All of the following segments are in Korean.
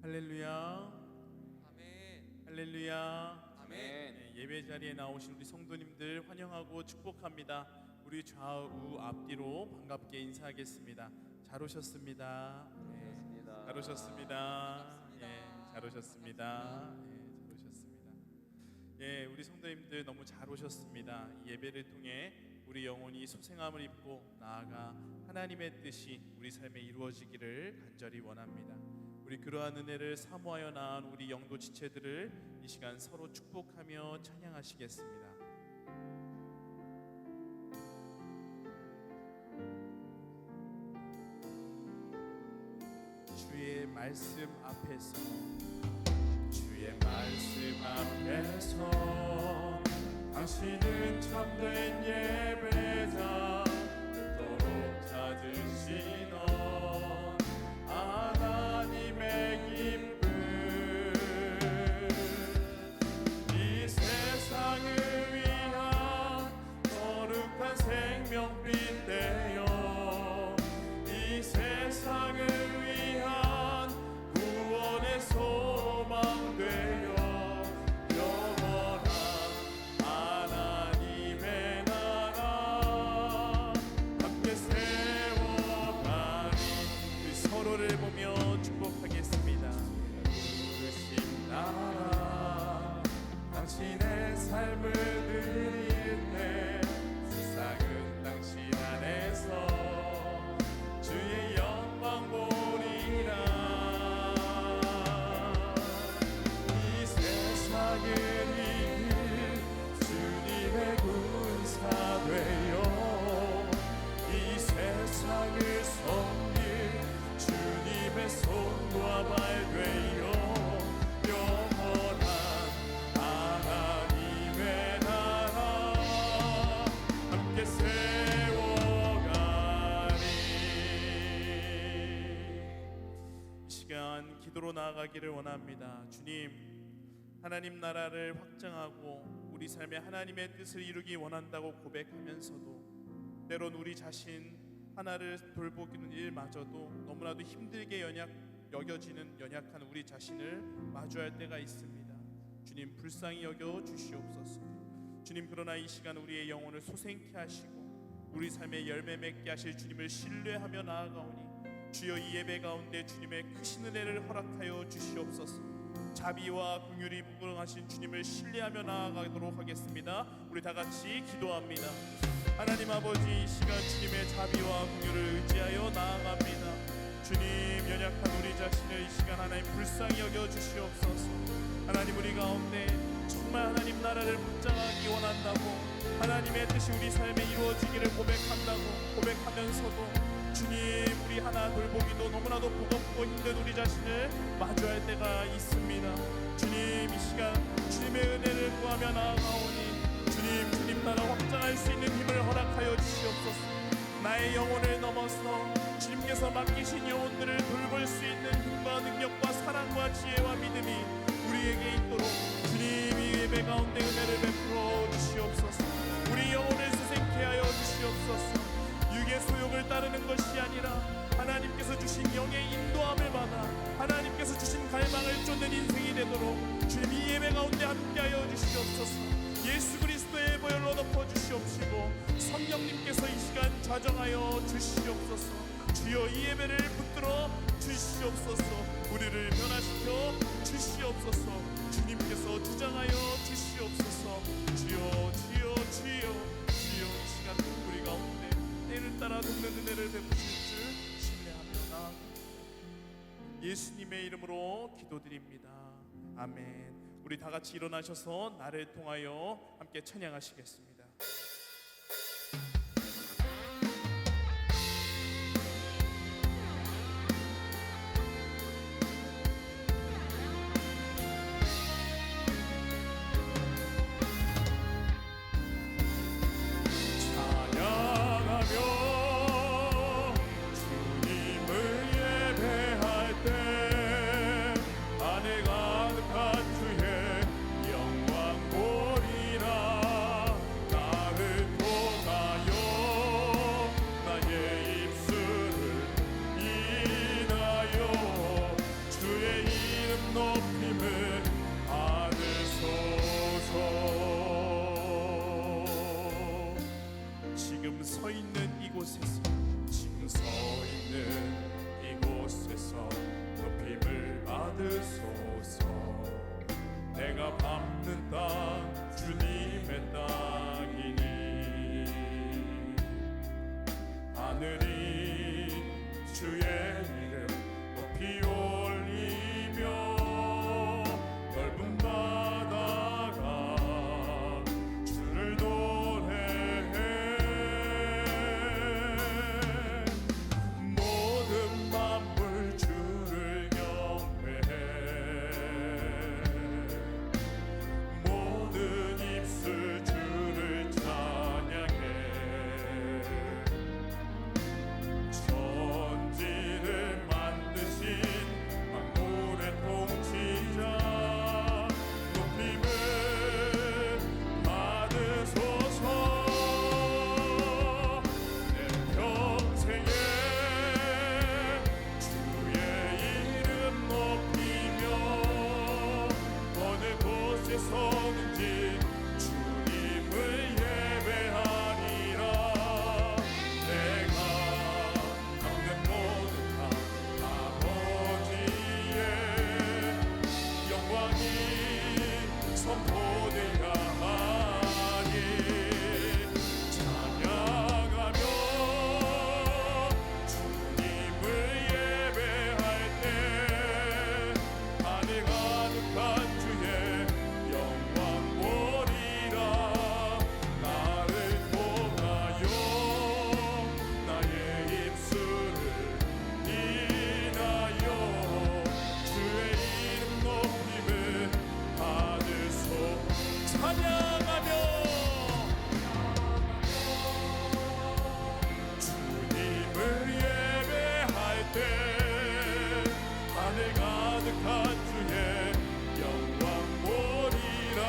할렐루야. 아멘. 할렐루야. 아멘. 네, 예배 자리에 나오신 우리 성도님들 환영하고 축복합니다. 우리 좌우 앞뒤로 반갑게 인사하겠습니다. 잘 오셨습니다. 네, 잘 오셨습니다. 예, 잘 오셨습니다. 예, 잘 오셨습니다. 예, 우리 성도님들 너무 잘 오셨습니다. 이 예배를 통해 우리 영혼이 소생함을 입고 나아가 하나님의 뜻이 우리 삶에 이루어지기를 간절히 원합니다. 우리 그러한 은혜를 사모하여 나온 우리 영도 지체들을 이 시간 서로 축복하며 찬양하시겠습니다. 주의 말씀 앞에서, 주의 말씀 앞에서 당신은 참된 예배자, 그토록 찾으시던 하나님의 기쁨, 이 세상을 위한 거룩한 생명빛 되어 이 세상을 위한 구원의 소망 되어 영원한 하나님의 나라 함께 세워가리. 서로를 보며 축복하겠습니다. 부르심 나라 당신의 삶을 드릴 때 세상은 당신 안에서 주의 영광 보리라. 이 세상을 이길 주님의 군사 되어 이 세상을 섬길 주님의 손과 발 되어 영원한 하나님의 나라 함께 세워가리. 이 시간 기도로 나아가기를 원합니다. 주님, 하나님 나라를 확장하고 우리 삶에 하나님의 뜻을 이루기 원한다고 고백하면서도 때론 우리 자신 하나를 돌보기는 일마저도 너무나도 힘들게 여겨지는 연약한 우리 자신을 마주할 때가 있습니다. 주님, 불쌍히 여겨 주시옵소서. 주님, 그러나 이 시간 우리의 영혼을 소생케 하시고 우리 삶에 열매 맺게 하실 주님을 신뢰하며 나아가오니 주여, 이 예배 가운데 주님의 크신 은혜를 허락하여 주시옵소서. 자비와 긍휼이 무궁하신 주님을 신뢰하며 나아가도록 하겠습니다. 우리 다 같이 기도합니다. 하나님 아버지, 이 시간 주님의 자비와 긍휼을 의지하여 나아갑니다. 주님, 연약한 우리 자신을 이 시간 하나님 불쌍히 여겨 주시옵소서. 하나님, 우리 가운데 정말 하나님 나라를 확장하기 원한다고, 하나님의 뜻이 우리 삶에 이루어지기를 고백하면서도 주님, 우리 하나 돌보기도 너무나도 버겁고 힘든 우리 자신을 마주할 때가 있습니다. 주님, 이 시간 주님의 은혜를 구하며 나아가오니 주님 나라 확장할 수 있는 힘을 허락하여 주시옵소서. 나의 영혼을 넘어서 주님께서 맡기신 영혼들을 돌볼 수 있는 힘과 능력과 사랑과 지혜와 믿음이 우리에게 있도록 주님, 이 예배 가운데 은혜를 베풀어 주시옵소서. 우리 영혼을 소생케 하여 주시옵소서. 육의 소욕을 따르는 것이 아니라 하나님께서 주신 영의 인도함을 받아 하나님께서 주신 갈망을 쫓는 인생이 되도록 주님, 이 예배 가운데 함께하여 주시옵소서. 예수 그리스도의 보혈로 덮어주시옵시고 성령님께서 이 시간 좌정하여 주시옵소서. 주여, 이 예배를 붙들어 주시옵소서. 우리를 변화시켜 주시옵소서. 주님께서 주장하여 주시옵소서. 주여, 이 시간 우리 가운데 때를 따라 돕는 은혜를 베푸실 줄 신뢰하며 나아갑니다. 예수님의 이름으로 기도드립니다. 아멘. 우리 다 같이 일어나셔서 나를 통하여 함께 찬양하시겠습니다. 주의 영광 보리라. 나를 받으소서. 내가 밟는 땅 주님의 땅이니 하늘이 주의 이름 높이 올리며 넓은 바다가 주를 노래해. 모든 만물 주를 경배해. 모든 입술 주를 찬양해. 천지를 만드신 만물의 통치자 높임을 받으소서. 내 평생에 주의 이름 높이며 어느 곳에 서든지 주님을 예배하리라. 내가 걷는 모든 산 아버지의 영광이 선포되야 하니 찬양하며 주님을 예배할 때 하늘 가득한 주의 영광 보리라. 나를 통하여 나의 입술을 인하여 주의 이름 높임을 받으소. 찬양하며 주님을 예배할 때 하늘 가득한 주의 영광 보리라.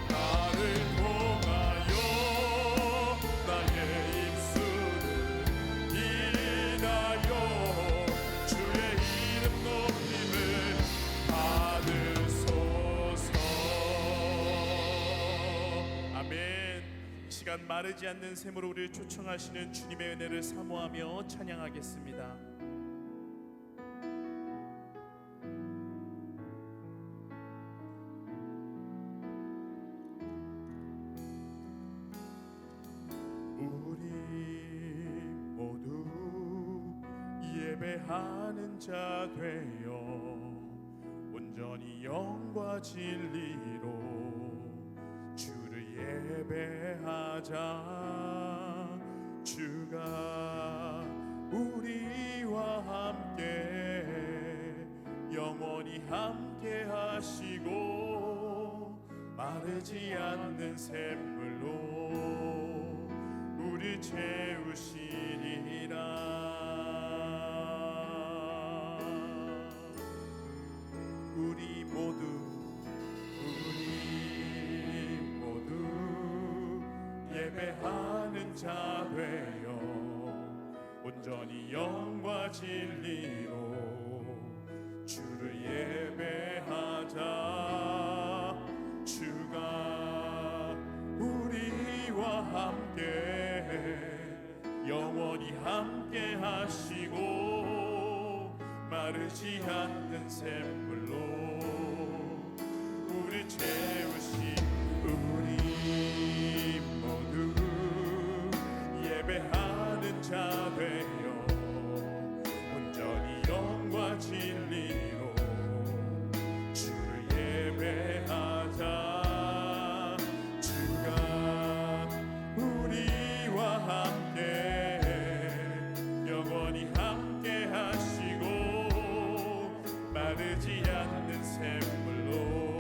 나를 통하여 나의 입술을 인하여 주의 이름 높임을 받으소서. 아멘. 이 시간 마르지 않는 샘으로 우리를 초청하시는 주님의 은혜를 사모하며 찬양하겠습니다. 우리 모두 예배하는 자 되어 온전히 영과 진리로 주를 예배하자. 주가 우리와 함께 영원히 함께 하시고 마르지 않는 샘물로 우리 채우시리라. 우리 모두 예배하는 자 되어 온전히 영과 진리로 주를 예배하자. 주가 우리와 함께 영원히 함께 하시고 마르지 않는 샘물로 우리 채우시. 우리 모두 예배하는 자 되어 온전히 영과 진리로 주를 예배하자. 주가 우리와 함께 영원히 함께 하시고 마르지 않는 샘물로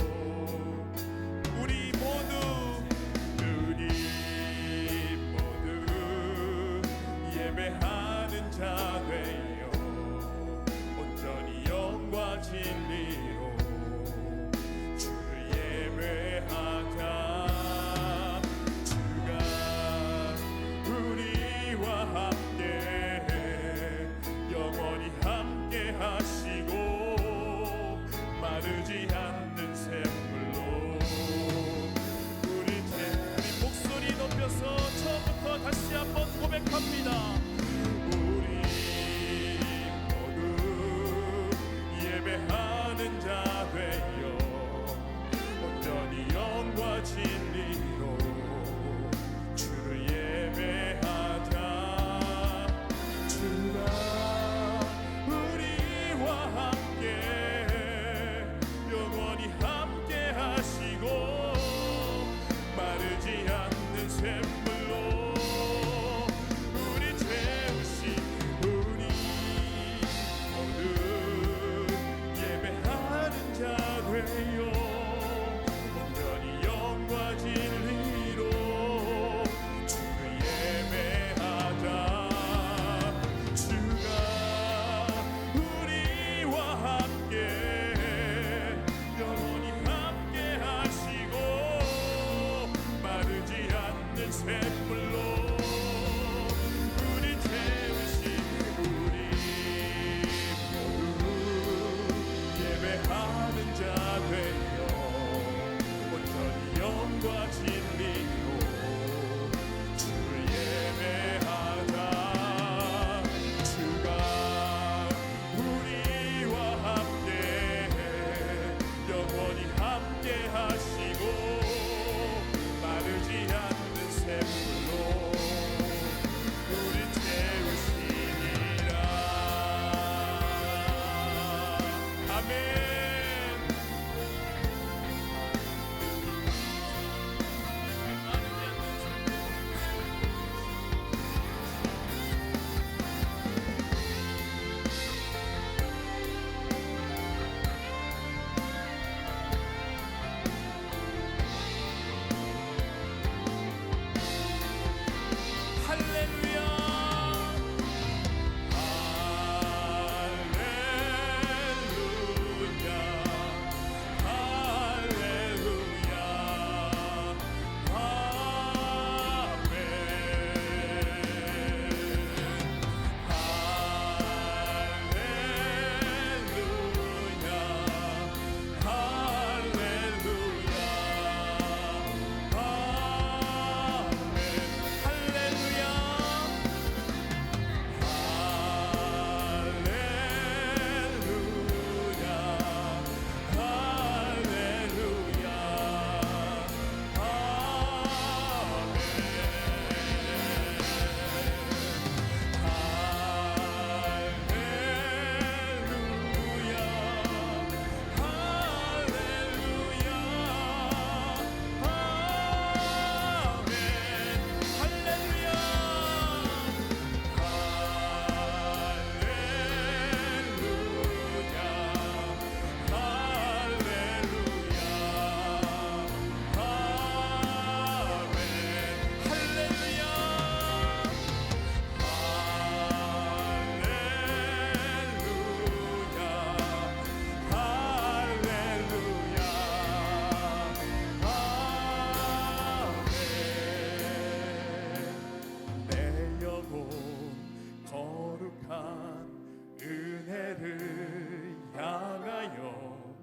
거룩한 은혜를 향하여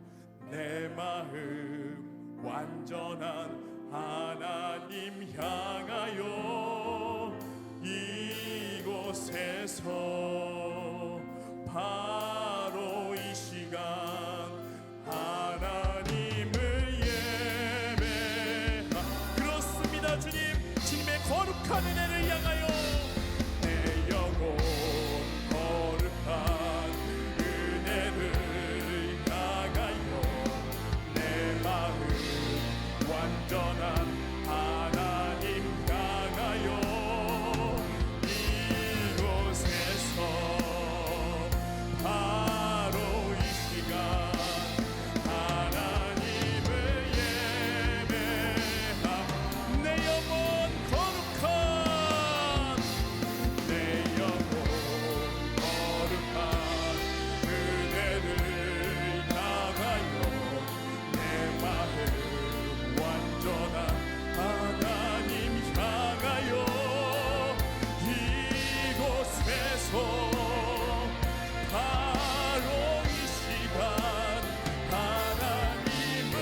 내 마음 완전한 하나님 향하여 이곳에서 바로 이 시간 하나님을 예배하. 그렇습니다. 주님의 거룩한 은혜를 향하여 내 영혼 거룩한 은혜를 향하여 내 마음 완전한 하나님 향하여 이곳에서 바로 이 시간 하나님을 예배하. 내 영혼 거룩한 내 영혼 거룩한 은혜를 향하여 내 마음 완전한 하나님 향하여 이곳에서 바로 이 시간 하나님을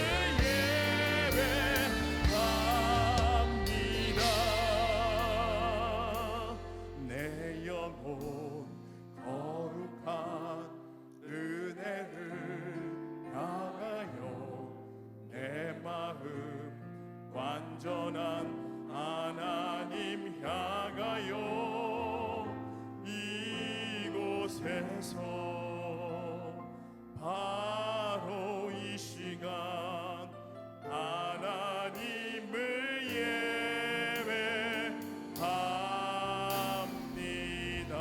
예배합니다. 내 영혼 거룩한 은혜를 향하여 내 마음 완전한 하나님 향하여 이곳에서 바로 이 시간 하나님을 예배합니다.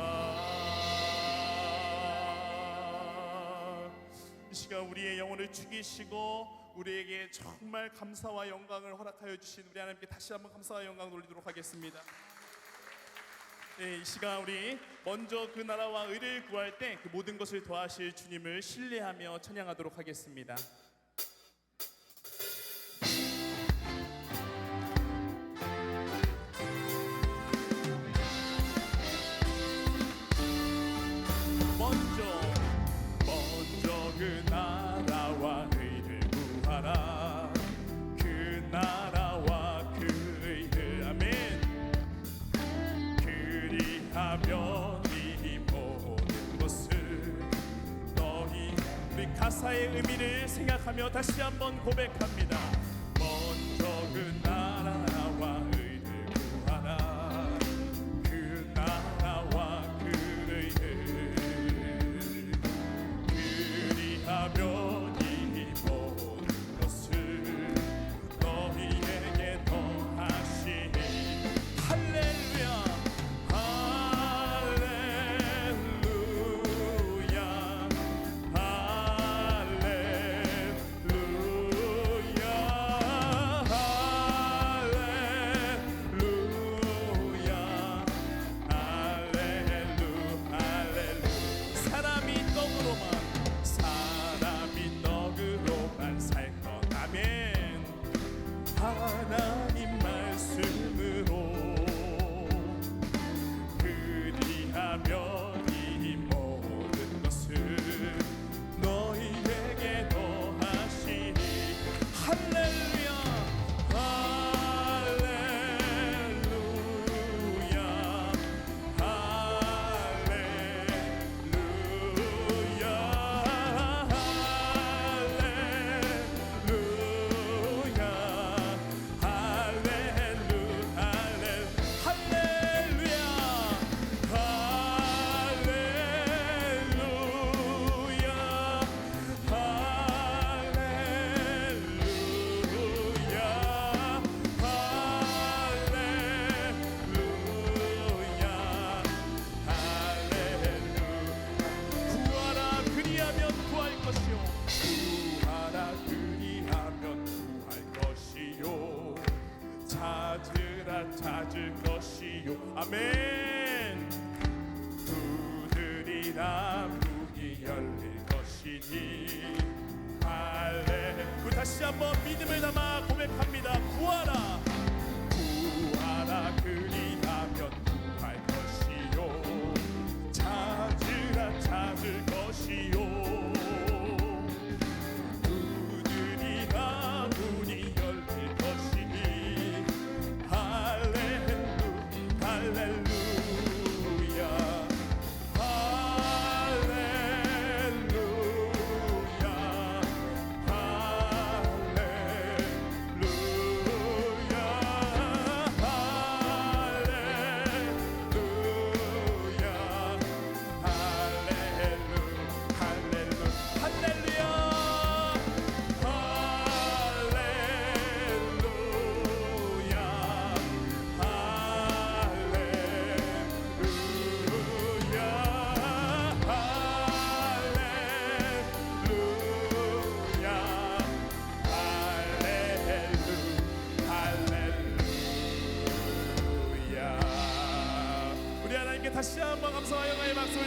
이 시간 우리의 영혼을 죽이시고 우리에게 정말 감사와 영광을 허락하여 주신 우리 하나님께 다시 한번 감사와 영광 돌리도록 하겠습니다. 네, 이 시간 우리 먼저 그 나라와 의를 구할 때 그 모든 것을 더하실 주님을 신뢰하며 찬양하도록 하겠습니다. 먼저 그 나라와 의를 구하라. 그 나라와 그 의를 아멘. 그리하면 이 모든 것을 너희 우리 가사의 의미를 생각하며 다시 한번 고백합니다. 먼저 그 나라와 의를 구하라. 그 나라와 그 의를 그리하면 이 모든 것을 너희에게 더하시니 할렐루야 할렐루야 할렐루야 할렐루야 할렐루야. 사람이 떡으로만 살 것 아멘. 하나님 말씀으로 그리하면 이 모든 것을 너희에게 더하시니 할렐루야 할렐루야 할렐루야 찾을 것이요 아멘. 두드리라 문이 열릴 것이니 할렐. 우리 다시 한번 믿음을 담아 고백합니다. 구하라 구하라 그리하면 구할 것이요 찾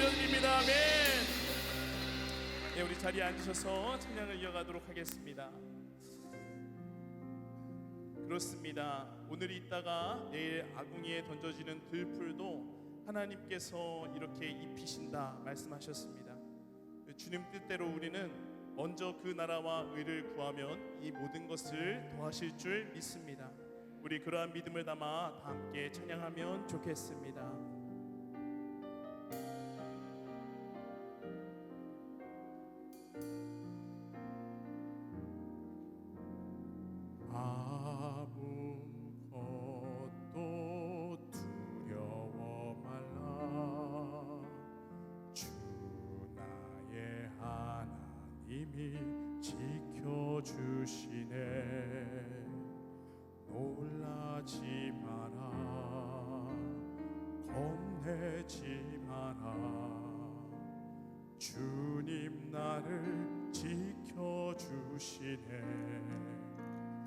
올려드립니다. 아멘. 네, 우리 자리에 앉으셔서 찬양을 이어가도록 하겠습니다. 그렇습니다. 오늘 있다가 내일 아궁이에 던져지는 들풀도 하나님께서 이렇게 입히신다 말씀하셨습니다. 주님 뜻대로 우리는 먼저 그 나라와 의를 구하면 이 모든 것을 더하실 줄 믿습니다. 우리 그러한 믿음을 담아 다 함께 찬양하면 좋겠습니다. 아무것도 두려워 말라. 주 나의 하나님이 지켜주시네. 놀라지 마라. 겁내지 마라. 주님 나를 지켜주시네.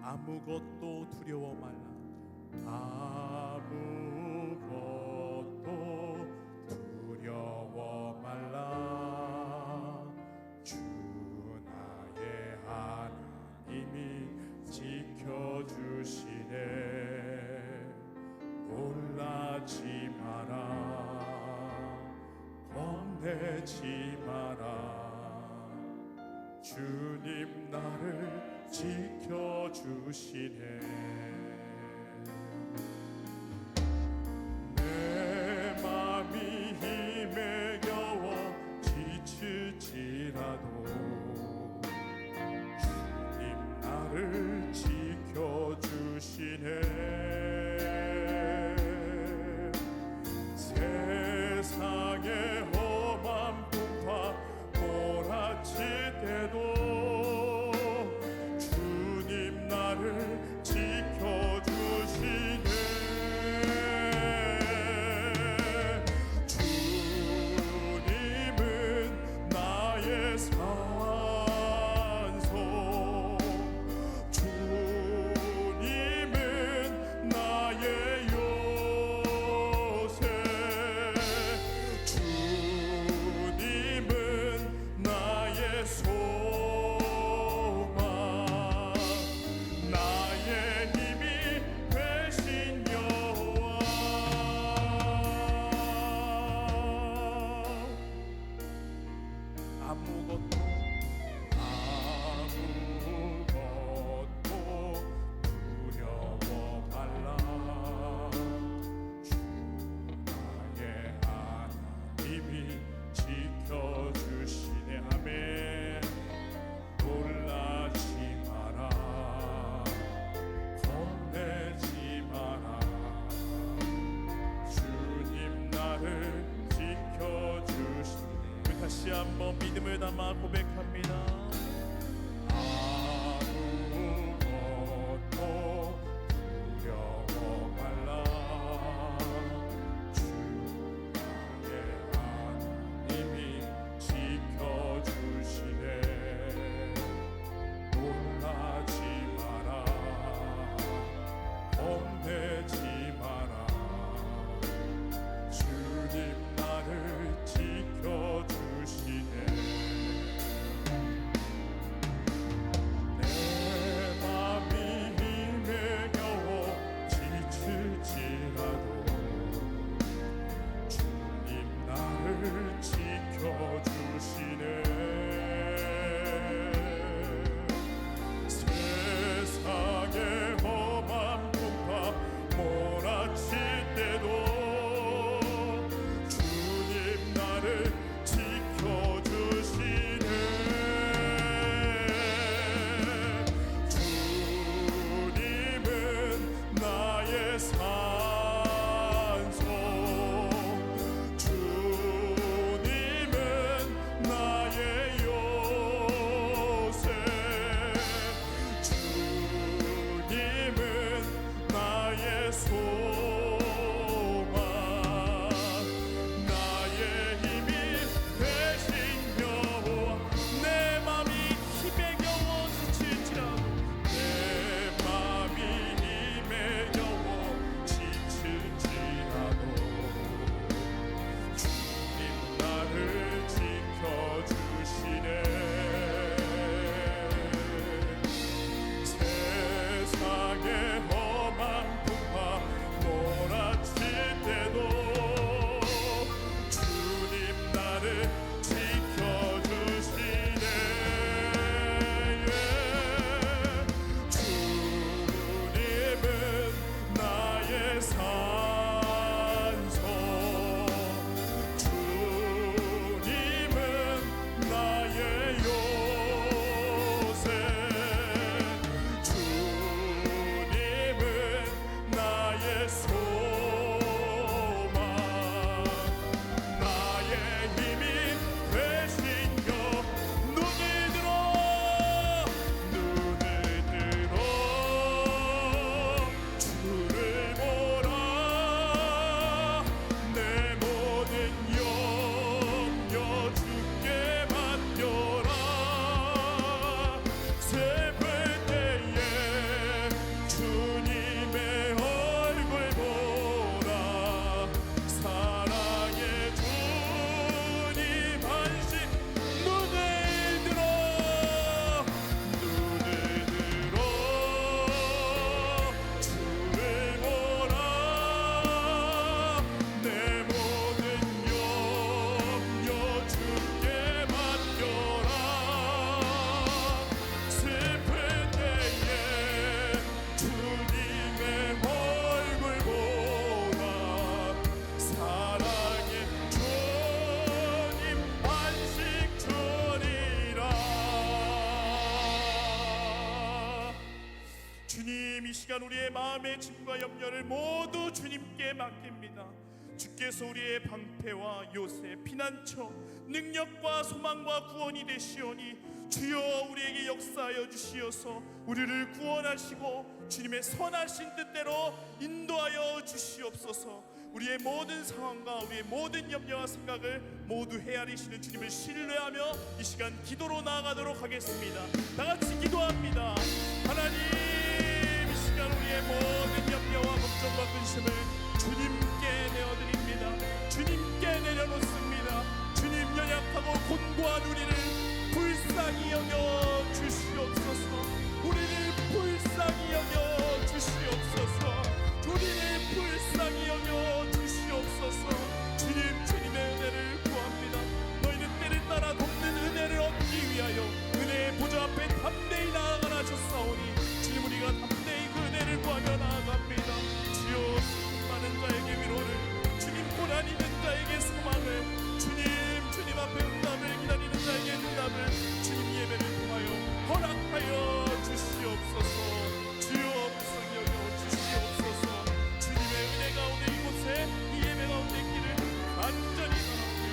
아무것도 두려워 말라. 아무것도 두려워 말라. 주 나의 하나님이 지켜주시네. 놀라지 마라. 겁내지 마라. 주님 나를 지켜주시네. 내 맘이 힘에 겨워 지칠지라도 주님 나를 지켜주시네. 세상의 험한 풍파 몰아칠 때도 나를 지켜주시네. 주님은 나의 산소. 주님은 나의 요새. 주님은 나의 소망. 나의 힘이 되신 여호와. 아무것도 두려워 말라. 주 나의 하나님이 지켜주시네. 아멘. 놀라지 마라. 겁내지 마라. 주님 나를 지켜주시네. 우리 다시 한번 믿음을 담아 고백합니다. 아무것도 두려워 말라. 주 나의 하나님이 지켜주시네. 놀라지 마라. 겁내지 마라. 주님 나를 지켜주시네. 우리의 마음의 짐과 염려를 모두 주님께 맡깁니다. 주께서 우리의 방패와 요새, 피난처, 능력과 소망과 구원이 되시오니 주여 우리에게 역사하여 주시어서 우리를 구원하시고 주님의 선하신 뜻대로 인도하여 주시옵소서. 우리의 모든 상황과 우리의 모든 염려와 생각을 모두 헤아리시는 주님을 신뢰하며 이 시간 기도로 나아가도록 하겠습니다. 다같이 기도합니다. 하나님, 이 시간 우리의 모든 염려와 걱정과 근심을 주님께 내어드립니다. 주님께 내려놓습니다. 주님, 연약하고 곤고한 우리를 불쌍히 여겨 주시옵소서. 우리를 불쌍히 여겨 주시옵소서. 우리를 불쌍히 여겨 주시옵소서. 주님, 주님의 은혜를 구합니다. 너희는 때를 따라 돕는 은혜를 얻기 위하여 은혜의 보좌 앞에 담대히 나아가라 하셨사오니 주님, 우리가 담대히 그 은혜를 구하며 나아갑니다. 주여, 슬픔 많은 자에게 위로를, 주님 고난 있는 자에게 소망을, 주님 앞에 응답을 기다리는 자에게 응답을 주님 예배를 통하여 허락하여 주시옵소서. 주여, 불쌍히 여겨 주시옵소서. 주님의 은혜가 오늘 이곳에 이 예배 가운데 있기를 간절히 바라며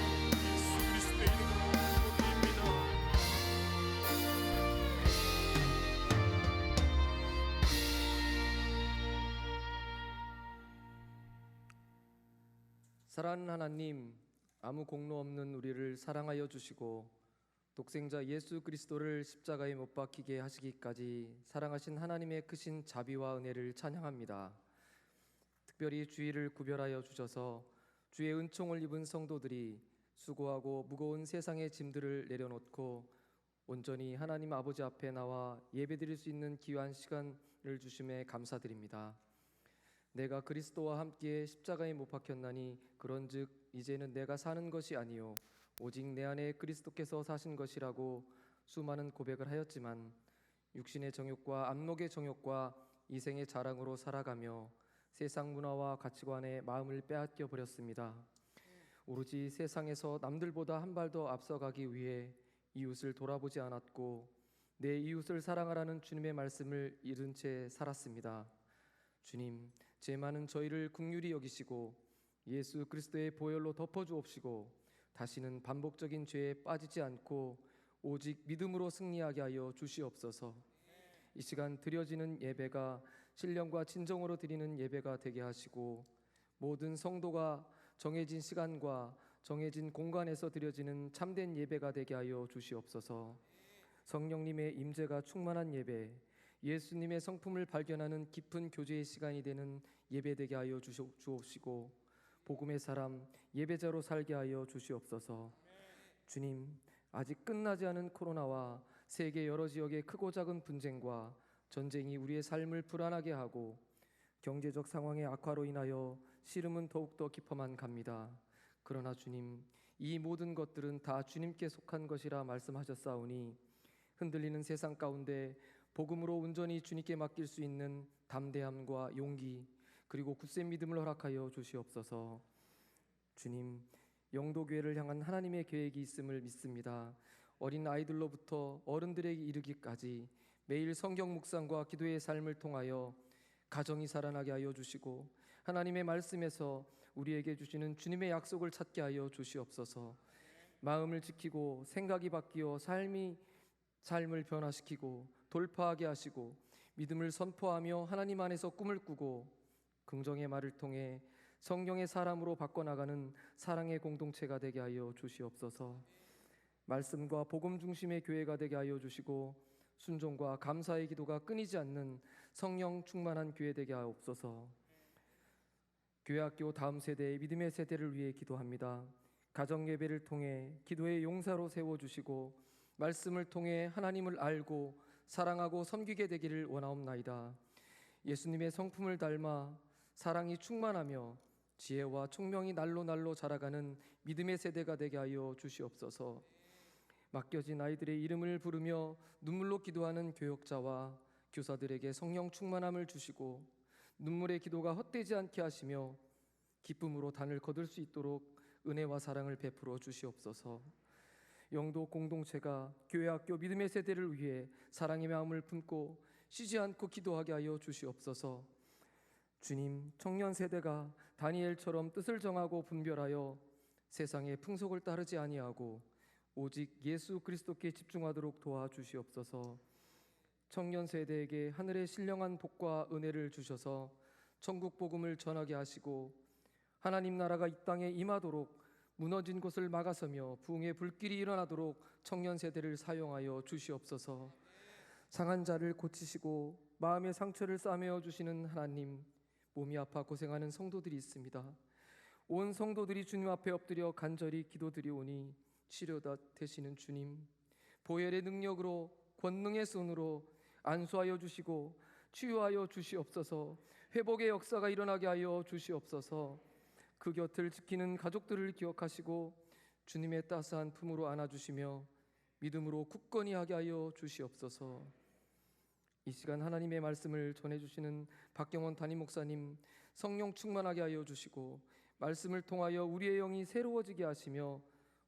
예수 그리스도의 이름으로 기도드립니다. 사랑하는 하나님, 아무 공로 없는 우리를 사랑하여 주시고 독생자 예수 그리스도를 십자가에 못 박히게 하시기까지 사랑하신 하나님의 크신 자비와 은혜를 찬양합니다. 특별히 주일을 구별하여 주셔서 주의 은총을 입은 성도들이 수고하고 무거운 세상의 짐들을 내려놓고 온전히 하나님 아버지 앞에 나와 예배드릴 수 있는 귀한 시간을 주심에 감사드립니다. 내가 그리스도와 함께 십자가에 못 박혔나니 그런즉 이제는 내가 사는 것이 아니요 오직 내 안에 그리스도께서 사신 것이라고 수많은 고백을 하였지만 육신의 정욕과 안목의 정욕과 이생의 자랑으로 살아가며 세상 문화와 가치관에 마음을 빼앗겨 버렸습니다. 오로지 세상에서 남들보다 한 발 더 앞서가기 위해 이웃을 돌아보지 않았고 내 이웃을 사랑하라는 주님의 말씀을 잃은 채 살았습니다. 주님, 죄 많은 저희를 긍휼히 여기시고 예수 그리스도의 보혈로 덮어주옵시고 다시는 반복적인 죄에 빠지지 않고 오직 믿음으로 승리하게 하여 주시옵소서. 이 시간 드려지는 예배가 신령과 진정으로 드리는 예배가 되게 하시고 모든 성도가 정해진 시간과 정해진 공간에서 드려지는 참된 예배가 되게 하여 주시옵소서. 성령님의 임재가 충만한 예배, 예수님의 성품을 발견하는 깊은 교제의 시간이 되는 예배 되게 하여 주옵시고 복음의 사람, 예배자로 살게 하여 주시옵소서. 주님, 아직 끝나지 않은 코로나와 세계 여러 지역의 크고 작은 분쟁과 전쟁이 우리의 삶을 불안하게 하고 경제적 상황의 악화로 인하여 시름은 더욱더 깊어만 갑니다. 그러나 주님, 이 모든 것들은 다 주님께 속한 것이라 말씀하셨사오니 흔들리는 세상 가운데 복음으로 온전히 주님께 맡길 수 있는 담대함과 용기 그리고 굳센 믿음을 허락하여 주시옵소서. 주님, 영도교회를 향한 하나님의 계획이 있음을 믿습니다. 어린 아이들로부터 어른들에게 이르기까지 매일 성경 묵상과 기도의 삶을 통하여 가정이 살아나게 하여 주시고 하나님의 말씀에서 우리에게 주시는 주님의 약속을 찾게 하여 주시옵소서. 마음을 지키고 생각이 바뀌어 삶을 변화시키고 돌파하게 하시고 믿음을 선포하며 하나님 안에서 꿈을 꾸고 긍정의 말을 통해 성령의 사람으로 바꿔나가는 사랑의 공동체가 되게 하여 주시옵소서. 말씀과 복음 중심의 교회가 되게 하여 주시고 순종과 감사의 기도가 끊이지 않는 성령 충만한 교회 되게 하옵소서. 교회학교 다음 세대의 믿음의 세대를 위해 기도합니다. 가정 예배를 통해 기도의 용사로 세워주시고 말씀을 통해 하나님을 알고 사랑하고 섬기게 되기를 원하옵나이다. 예수님의 성품을 닮아 사랑이 충만하며 지혜와 총명이 날로 자라가는 믿음의 세대가 되게 하여 주시옵소서. 맡겨진 아이들의 이름을 부르며 눈물로 기도하는 교역자와 교사들에게 성령 충만함을 주시고 눈물의 기도가 헛되지 않게 하시며 기쁨으로 단을 거둘 수 있도록 은혜와 사랑을 베풀어 주시옵소서. 영도 공동체가 교회학교 믿음의 세대를 위해 사랑의 마음을 품고 쉬지 않고 기도하게 하여 주시옵소서. 주님, 청년 세대가 다니엘처럼 뜻을 정하고 분별하여 세상의 풍속을 따르지 아니하고 오직 예수 그리스도께 집중하도록 도와주시옵소서. 청년 세대에게 하늘의 신령한 복과 은혜를 주셔서 천국 복음을 전하게 하시고 하나님 나라가 이 땅에 임하도록 무너진 곳을 막아서며 부흥의 불길이 일어나도록 청년 세대를 사용하여 주시옵소서. 상한 자를 고치시고 마음의 상처를 싸매어 주시는 하나님, 몸이 아파 고생하는 성도들이 있습니다. 온 성도들이 주님 앞에 엎드려 간절히 기도드리오니 치료다 되시는 주님, 보혈의 능력으로 권능의 손으로 안수하여 주시고 치유하여 주시옵소서. 회복의 역사가 일어나게 하여 주시옵소서. 그 곁을 지키는 가족들을 기억하시고 주님의 따스한 품으로 안아주시며 믿음으로 굳건히 하게 하여 주시옵소서. 이 시간 하나님의 말씀을 전해주시는 박경원 담임 목사님, 성령 충만하게 하여 주시고 말씀을 통하여 우리의 영이 새로워지게 하시며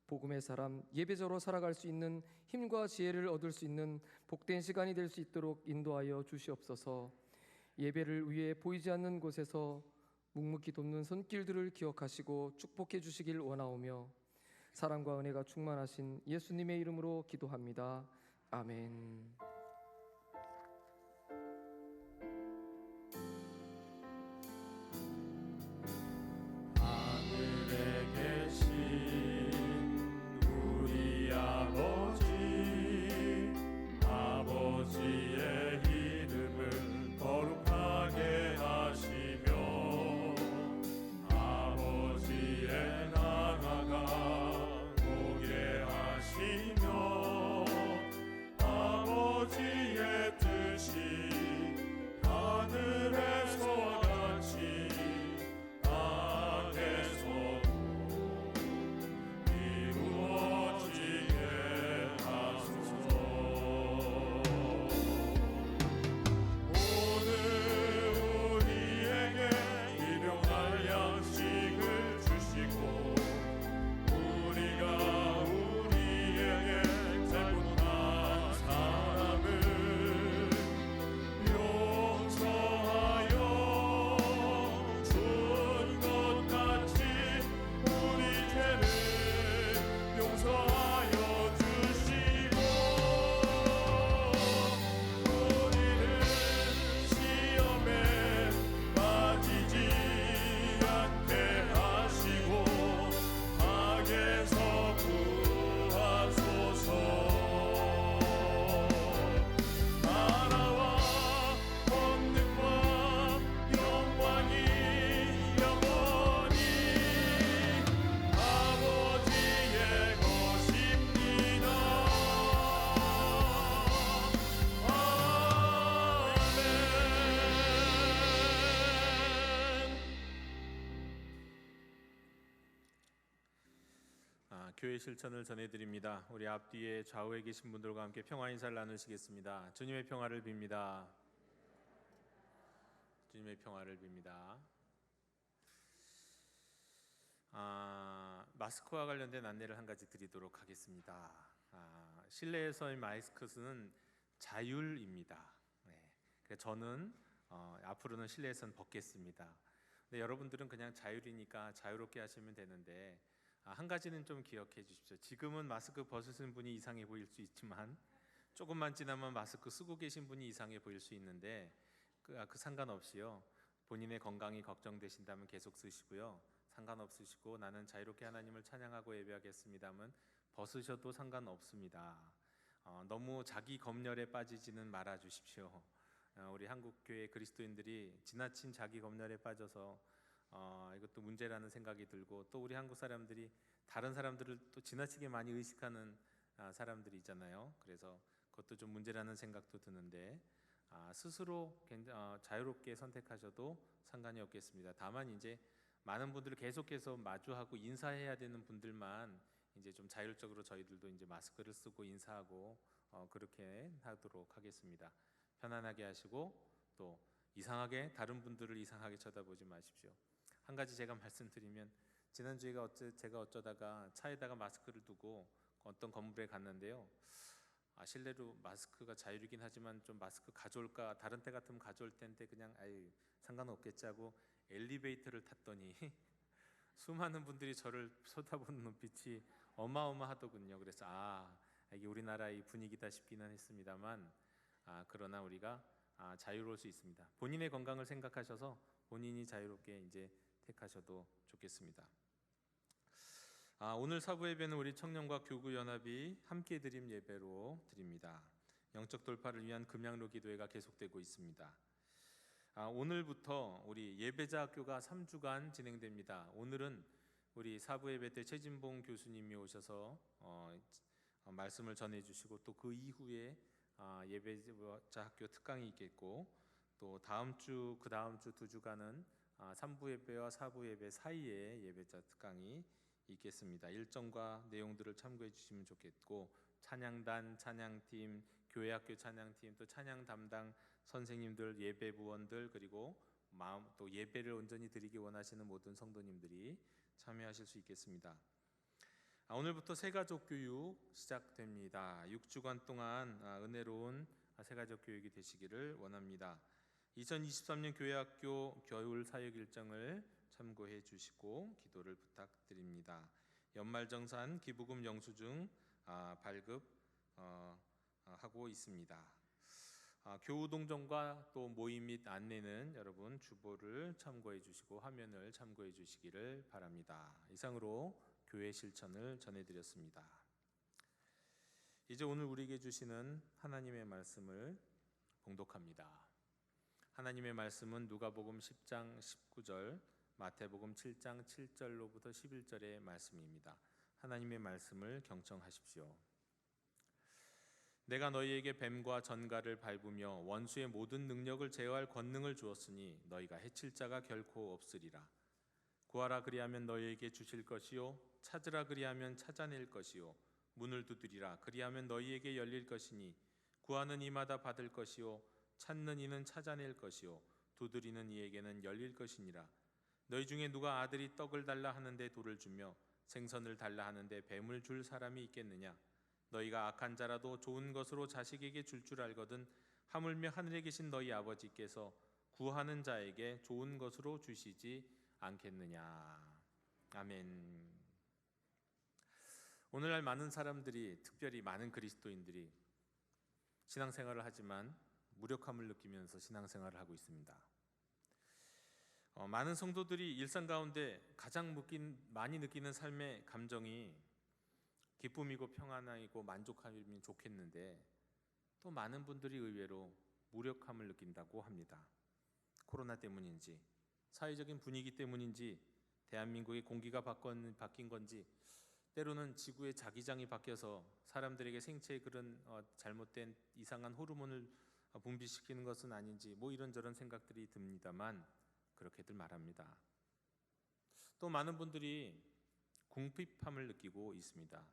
복음의 사람, 예배자로 살아갈 수 있는 힘과 지혜를 얻을 수 있는 복된 시간이 될 수 있도록 인도하여 주시옵소서. 예배를 위해 보이지 않는 곳에서 묵묵히 돕는 손길들을 기억하시고 축복해 주시길 원하오며 사랑과 은혜가 충만하신 예수님의 이름으로 기도합니다. 아멘. 하늘에 계신 우리 아버지의 이름을 거룩하게 하시며 아버지의 나라가 오게 하시며 아버지의 뜻이 하늘에서와 같이 땅에서도 이루어지게 하소서. 오늘 우리에게 일용할 양식을 주시고 우리가 우리에게 잘못한 사람을 용서하여 준 것 같이 우리 죄를 용서하여 주시고 우리를 시험에 빠지지 않게 하시고 악에서 구하소서. 나라와 권능과 영광이 영원히 아버지의 것입니다. 아멘. 교회 실천을 전해드립니다. 우리 앞뒤에 좌우에 계신 분들과 함께 평화 인사를 나누시겠습니다. 주님의 평화를 빕니다. 주님의 평화를 빕니다. 마스크와 관련된 안내를 한 가지 드리도록 하겠습니다. 실내에서의 마스크는 자율입니다. 그래서 저는 앞으로는 실내에서는 벗겠습니다. 근데 여러분들은 그냥 자율이니까 자유롭게 하시면 되는데 한 가지는 좀 기억해 주십시오. 지금은 마스크 벗으신 분이 이상해 보일 수 있지만 조금만 지나면 마스크 쓰고 계신 분이 이상해 보일 수 있는데 그 상관없이요. 본인의 건강이 걱정되신다면 계속 쓰시고요. 상관없으시고 나는 자유롭게 하나님을 찬양하고 예배하겠습니다면 벗으셔도 상관없습니다. 너무 자기 검열에 빠지지는 말아 주십시오. 우리 한국교회 그리스도인들이 지나친 자기 검열에 빠져서 이것도 문제라는 생각이 들고 또 우리 한국 사람들이 다른 사람들을 또 지나치게 많이 의식하는 사람들이 있잖아요. 그래서 그것도 좀 문제라는 생각도 드는데 스스로 자유롭게 선택하셔도 상관이 없겠습니다. 다만 이제 많은 분들을 계속해서 마주하고 인사해야 되는 분들만 이제 좀 자율적으로 저희들도 이제 마스크를 쓰고 인사하고 그렇게 하도록 하겠습니다. 편안하게 하시고 또 이상하게 다른 분들을 이상하게 쳐다보지 마십시오. 한 가지 제가 말씀드리면 지난주에 제가 어쩌다가 차에다가 마스크를 두고 어떤 건물에 갔는데요. 실내로 마스크가 자유이긴 하지만 좀 마스크 가져올까, 다른 때 같으면 가져올 텐데 그냥 아유 상관없겠지 하고 엘리베이터를 탔더니 수많은 분들이 저를 쳐다보는 눈빛이 어마어마하더군요. 그래서 이게 우리나라의 분위기다 싶기는 했습니다만 그러나 우리가 자유로울 수 있습니다. 본인의 건강을 생각하셔서 본인이 자유롭게 이제 택하셔도 좋겠습니다. 오늘 사부 예배는 우리 청년과 교구 연합이 함께 드림 예배로 드립니다. 영적 돌파를 위한 금양로 기도회가 계속되고 있습니다. 오늘부터 우리 예배자 학교가 3주간 진행됩니다. 오늘은 우리 사부 예배 때 최진봉 교수님이 오셔서 말씀을 전해주시고 또 그 이후에 예배자 학교 특강이 있겠고 또 다음 주 그 다음 주 2주간은 3부 예배와 4부 예배 사이에 예배자 특강이 있겠습니다. 일정과 내용들을 참고해 주시면 좋겠고 찬양단, 찬양팀, 교회학교 찬양팀, 또 찬양 담당 선생님들, 예배부원들 그리고 또 예배를 온전히 드리기 원하시는 모든 성도님들이 참여하실 수 있겠습니다. 오늘부터 새가족 교육 시작됩니다. 6주간 동안 은혜로운 새가족 교육이 되시기를 원합니다. 2023년 교회학교 겨울 사역 일정을 참고해 주시고 기도를 부탁드립니다. 연말정산 기부금 영수증 발급 하고 있습니다. 교우 동정과 또 모임 및 안내는 여러분 주보를 참고해 주시고 화면을 참고해 주시기를 바랍니다. 이상으로 교회 실천을 전해드렸습니다. 이제 오늘 우리에게 주시는 하나님의 말씀을 봉독합니다. 하나님의 말씀은 누가복음 10장 19절, 마태복음 7장 7절로부터 11절의 말씀입니다. 하나님의 말씀을 경청하십시오. 내가 너희에게 뱀과 전갈을 밟으며 원수의 모든 능력을 제어할 권능을 주었으니 너희가 해칠 자가 결코 없으리라. 구하라 그리하면 너희에게 주실 것이요 찾으라 그리하면 찾아낼 것이요 문을 두드리라 그리하면 너희에게 열릴 것이니 구하는 이마다 받을 것이요 찾는 이는 찾아낼 것이요 두드리는 이에게는 열릴 것이니라. 너희 중에 누가 아들이 떡을 달라 하는데 돌을 주며 생선을 달라 하는데 뱀을 줄 사람이 있겠느냐? 너희가 악한 자라도 좋은 것으로 자식에게 줄 알거든 하물며 하늘에 계신 너희 아버지께서 구하는 자에게 좋은 것으로 주시지 않겠느냐. 아멘. 오늘날 많은 사람들이, 특별히 많은 그리스도인들이 신앙생활을 하지만 무력함을 느끼면서 신앙생활을 하고 있습니다. 많은 성도들이 일상 가운데 가장 많이 느끼는 삶의 감정이 기쁨이고 평안이고 만족함이면 좋겠는데 또 많은 분들이 의외로 무력함을 느낀다고 합니다. 코로나 때문인지 사회적인 분위기 때문인지 대한민국의 공기가 바뀐 건지 때로는 지구의 자기장이 바뀌어서 사람들에게 생체에 그런 잘못된 이상한 호르몬을 분비시키는 것은 아닌지 이런저런 생각들이 듭니다만 그렇게들 말합니다. 또 많은 분들이 궁핍함을 느끼고 있습니다.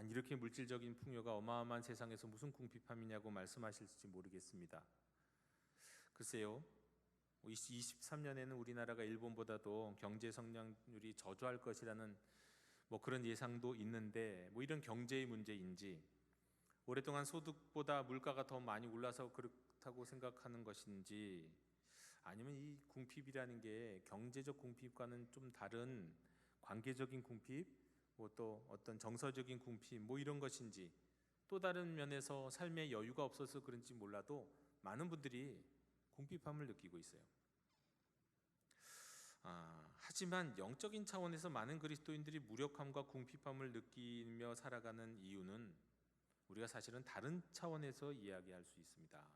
이렇게 물질적인 풍요가 어마어마한 세상에서 무슨 궁핍함이냐고 말씀하실지 모르겠습니다. 글쎄요, 23년에는 우리나라가 일본보다도 경제 성장률이 저조할 것이라는 그런 예상도 있는데 이런 경제의 문제인지 오랫동안 소득보다 물가가 더 많이 올라서 그렇다고 생각하는 것인지 아니면 이 궁핍이라는 게 경제적 궁핍과는 좀 다른 관계적인 궁핍, 또 어떤 정서적인 궁핍 이런 것인지 또 다른 면에서 삶의 여유가 없어서 그런지 몰라도 많은 분들이 궁핍함을 느끼고 있어요. 하지만 영적인 차원에서 많은 그리스도인들이 무력함과 궁핍함을 느끼며 살아가는 이유는 우리가 사실은 다른 차원에서 이야기할 수 있습니다.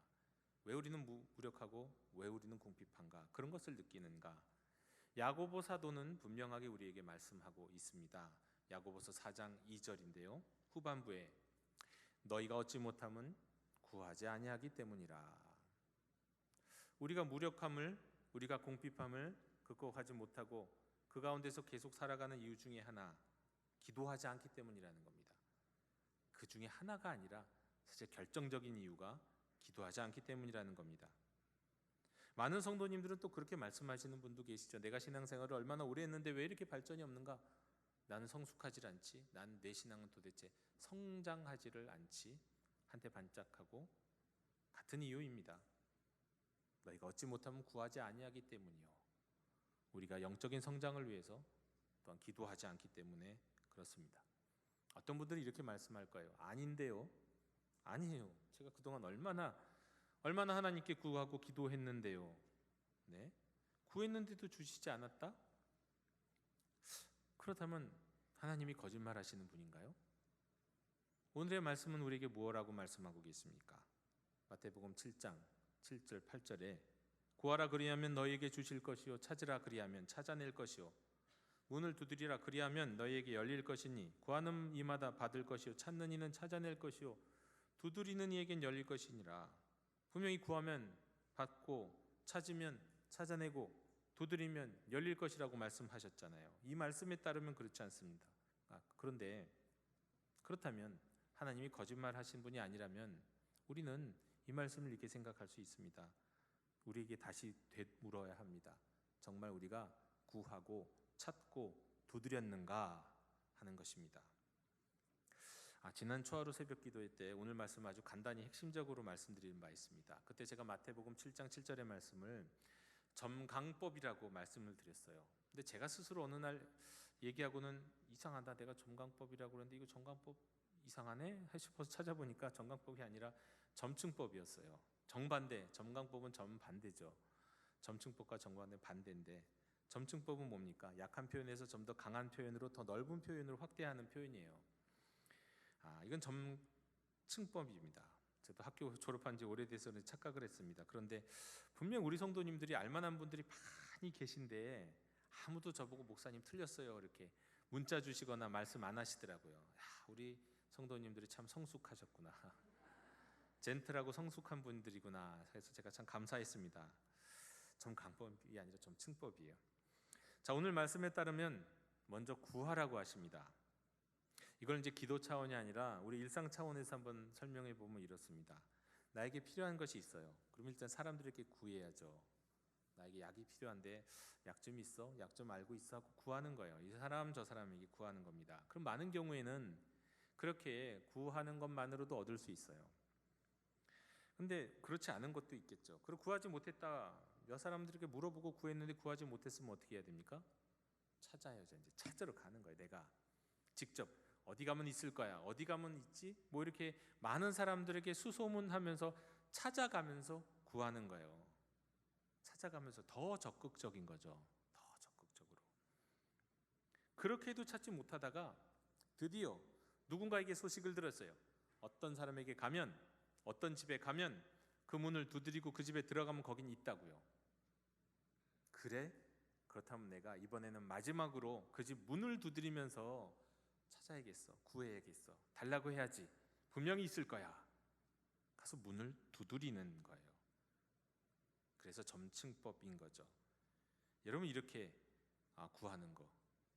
왜 우리는 무력하고 왜 우리는 궁핍한가? 그런 것을 느끼는가? 야고보 사도는 분명하게 우리에게 말씀하고 있습니다. 야고보서 4장 2절인데요. 후반부에 너희가 얻지 못함은 구하지 아니하기 때문이라. 우리가 무력함을, 우리가 궁핍함을 극복하지 못하고 그 가운데서 계속 살아가는 이유 중에 하나, 기도하지 않기 때문이라는 겁니다. 그 중에 하나가 아니라 사실 결정적인 이유가 기도하지 않기 때문이라는 겁니다. 많은 성도님들은 또 그렇게 말씀하시는 분도 계시죠. 내가 신앙생활을 얼마나 오래 했는데 왜 이렇게 발전이 없는가? 나는 성숙하지 않지. 난 내 신앙은 도대체 성장하지를 않지. 한때 반짝하고 같은 이유입니다. 너희가 얻지 못하면 구하지 아니하기 때문이요. 우리가 영적인 성장을 위해서 또한 기도하지 않기 때문에 그렇습니다. 어떤 분들이 이렇게 말씀할 거예요. 아닌데요. 아니에요. 제가 그동안 얼마나 하나님께 구하고 기도했는데요. 네? 구했는데도 주시지 않았다? 그렇다면 하나님이 거짓말하시는 분인가요? 오늘의 말씀은 우리에게 무엇라고 말씀하고 계십니까? 마태복음 7장 7절 8절에 구하라 그리하면 너희에게 주실 것이요 찾으라 그리하면 찾아낼 것이요 문을 두드리라 그리하면 너희에게 열릴 것이니 구하는 이마다 받을 것이요 찾는 이는 찾아낼 것이요 두드리는 이에겐 열릴 것이니라. 분명히 구하면 받고 찾으면 찾아내고 두드리면 열릴 것이라고 말씀하셨잖아요. 이 말씀에 따르면 그렇지 않습니다. 그런데 그렇다면 하나님이 거짓말하신 분이 아니라면 우리는 이 말씀을 이렇게 생각할 수 있습니다. 우리에게 다시 되물어야 합니다. 정말 우리가 구하고 찾고 두드렸는가 하는 것입니다. 지난 초하루 새벽 기도회 때 오늘 말씀 아주 간단히 핵심적으로 말씀드린 바 있습니다. 그때 제가 마태복음 7장 7절의 말씀을 점강법이라고 말씀을 드렸어요. 근데 제가 스스로 어느 날 얘기하고는 이상하다, 내가 점강법이라고 그러는데 이거 점강법 이상하네 싶어서 찾아보니까 점강법이 아니라 점층법이었어요. 정반대, 점강법은 정반대죠. 점층법과 정반대 반대인데 점층법은 뭡니까? 약한 표현에서 좀 더 강한 표현으로 더 넓은 표현으로 확대하는 표현이에요. 이건 점층법입니다. 저도 학교 졸업한 지 오래돼서 착각을 했습니다. 그런데 분명 우리 성도님들이 알만한 분들이 많이 계신데 아무도 저보고 목사님 틀렸어요 이렇게 문자 주시거나 말씀 안 하시더라고요. 우리 성도님들이 참 성숙하셨구나. 젠틀하고 성숙한 분들이구나 해서 제가 참 감사했습니다. 점강법이 아니라 점층법이에요. 자, 오늘 말씀에 따르면 먼저 구하라고 하십니다. 이걸 이제 기도 차원이 아니라 우리 일상 차원에서 한번 설명해 보면 이렇습니다. 나에게 필요한 것이 있어요. 그럼 일단 사람들에게 구해야죠. 나에게 약이 필요한데 약 좀 있어? 약 좀 알고 있어? 하고 구하는 거예요. 이 사람 저 사람에게 구하는 겁니다. 그럼 많은 경우에는 그렇게 구하는 것만으로도 얻을 수 있어요. 근데 그렇지 않은 것도 있겠죠. 그리고 구하지 못했다. 몇 사람들에게 물어보고 구했는데 구하지 못했으면 어떻게 해야 됩니까? 찾아야죠. 이제 찾으러 가는 거예요. 내가 직접 어디 가면 있을 거야. 어디 가면 있지? 뭐 이렇게 많은 사람들에게 수소문하면서 찾아가면서 구하는 거예요. 찾아가면서 더 적극적인 거죠. 더 적극적으로. 그렇게 해도 찾지 못하다가 드디어 누군가에게 소식을 들었어요. 어떤 사람에게 가면, 어떤 집에 가면 그 문을 두드리고 그 집에 들어가면 거긴 있다고요. 그래? 그렇다면 내가 이번에는 마지막으로 그 집 문을 두드리면서 찾아야겠어. 구해야겠어. 달라고 해야지. 분명히 있을 거야. 가서 문을 두드리는 거예요. 그래서 점층법인 거죠. 여러분 이렇게 구하는 거,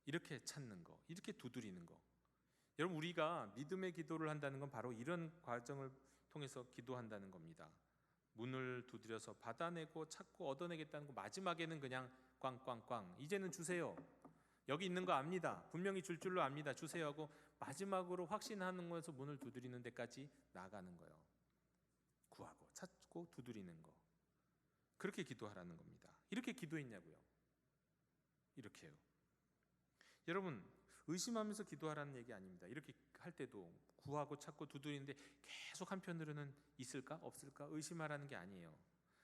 이렇게 찾는 거, 이렇게 두드리는 거. 여러분 우리가 믿음의 기도를 한다는 건 바로 이런 과정을 통해서 기도한다는 겁니다. 문을 두드려서 받아내고 찾고 얻어내겠다는 거 마지막에는 그냥 꽝꽝꽝 이제는 주세요. 여기 있는 거 압니다. 분명히 줄 줄로 압니다. 주세요 하고 마지막으로 확신하는 거에서 문을 두드리는 데까지 나가는 거예요. 구하고 찾고 두드리는 거. 그렇게 기도하라는 겁니다. 이렇게 기도했냐고요? 이렇게요. 여러분 의심하면서 기도하라는 얘기 아닙니다. 이렇게 할 때도 구하고 찾고 두드리는데 계속 한편으로는 있을까 없을까 의심하라는 게 아니에요.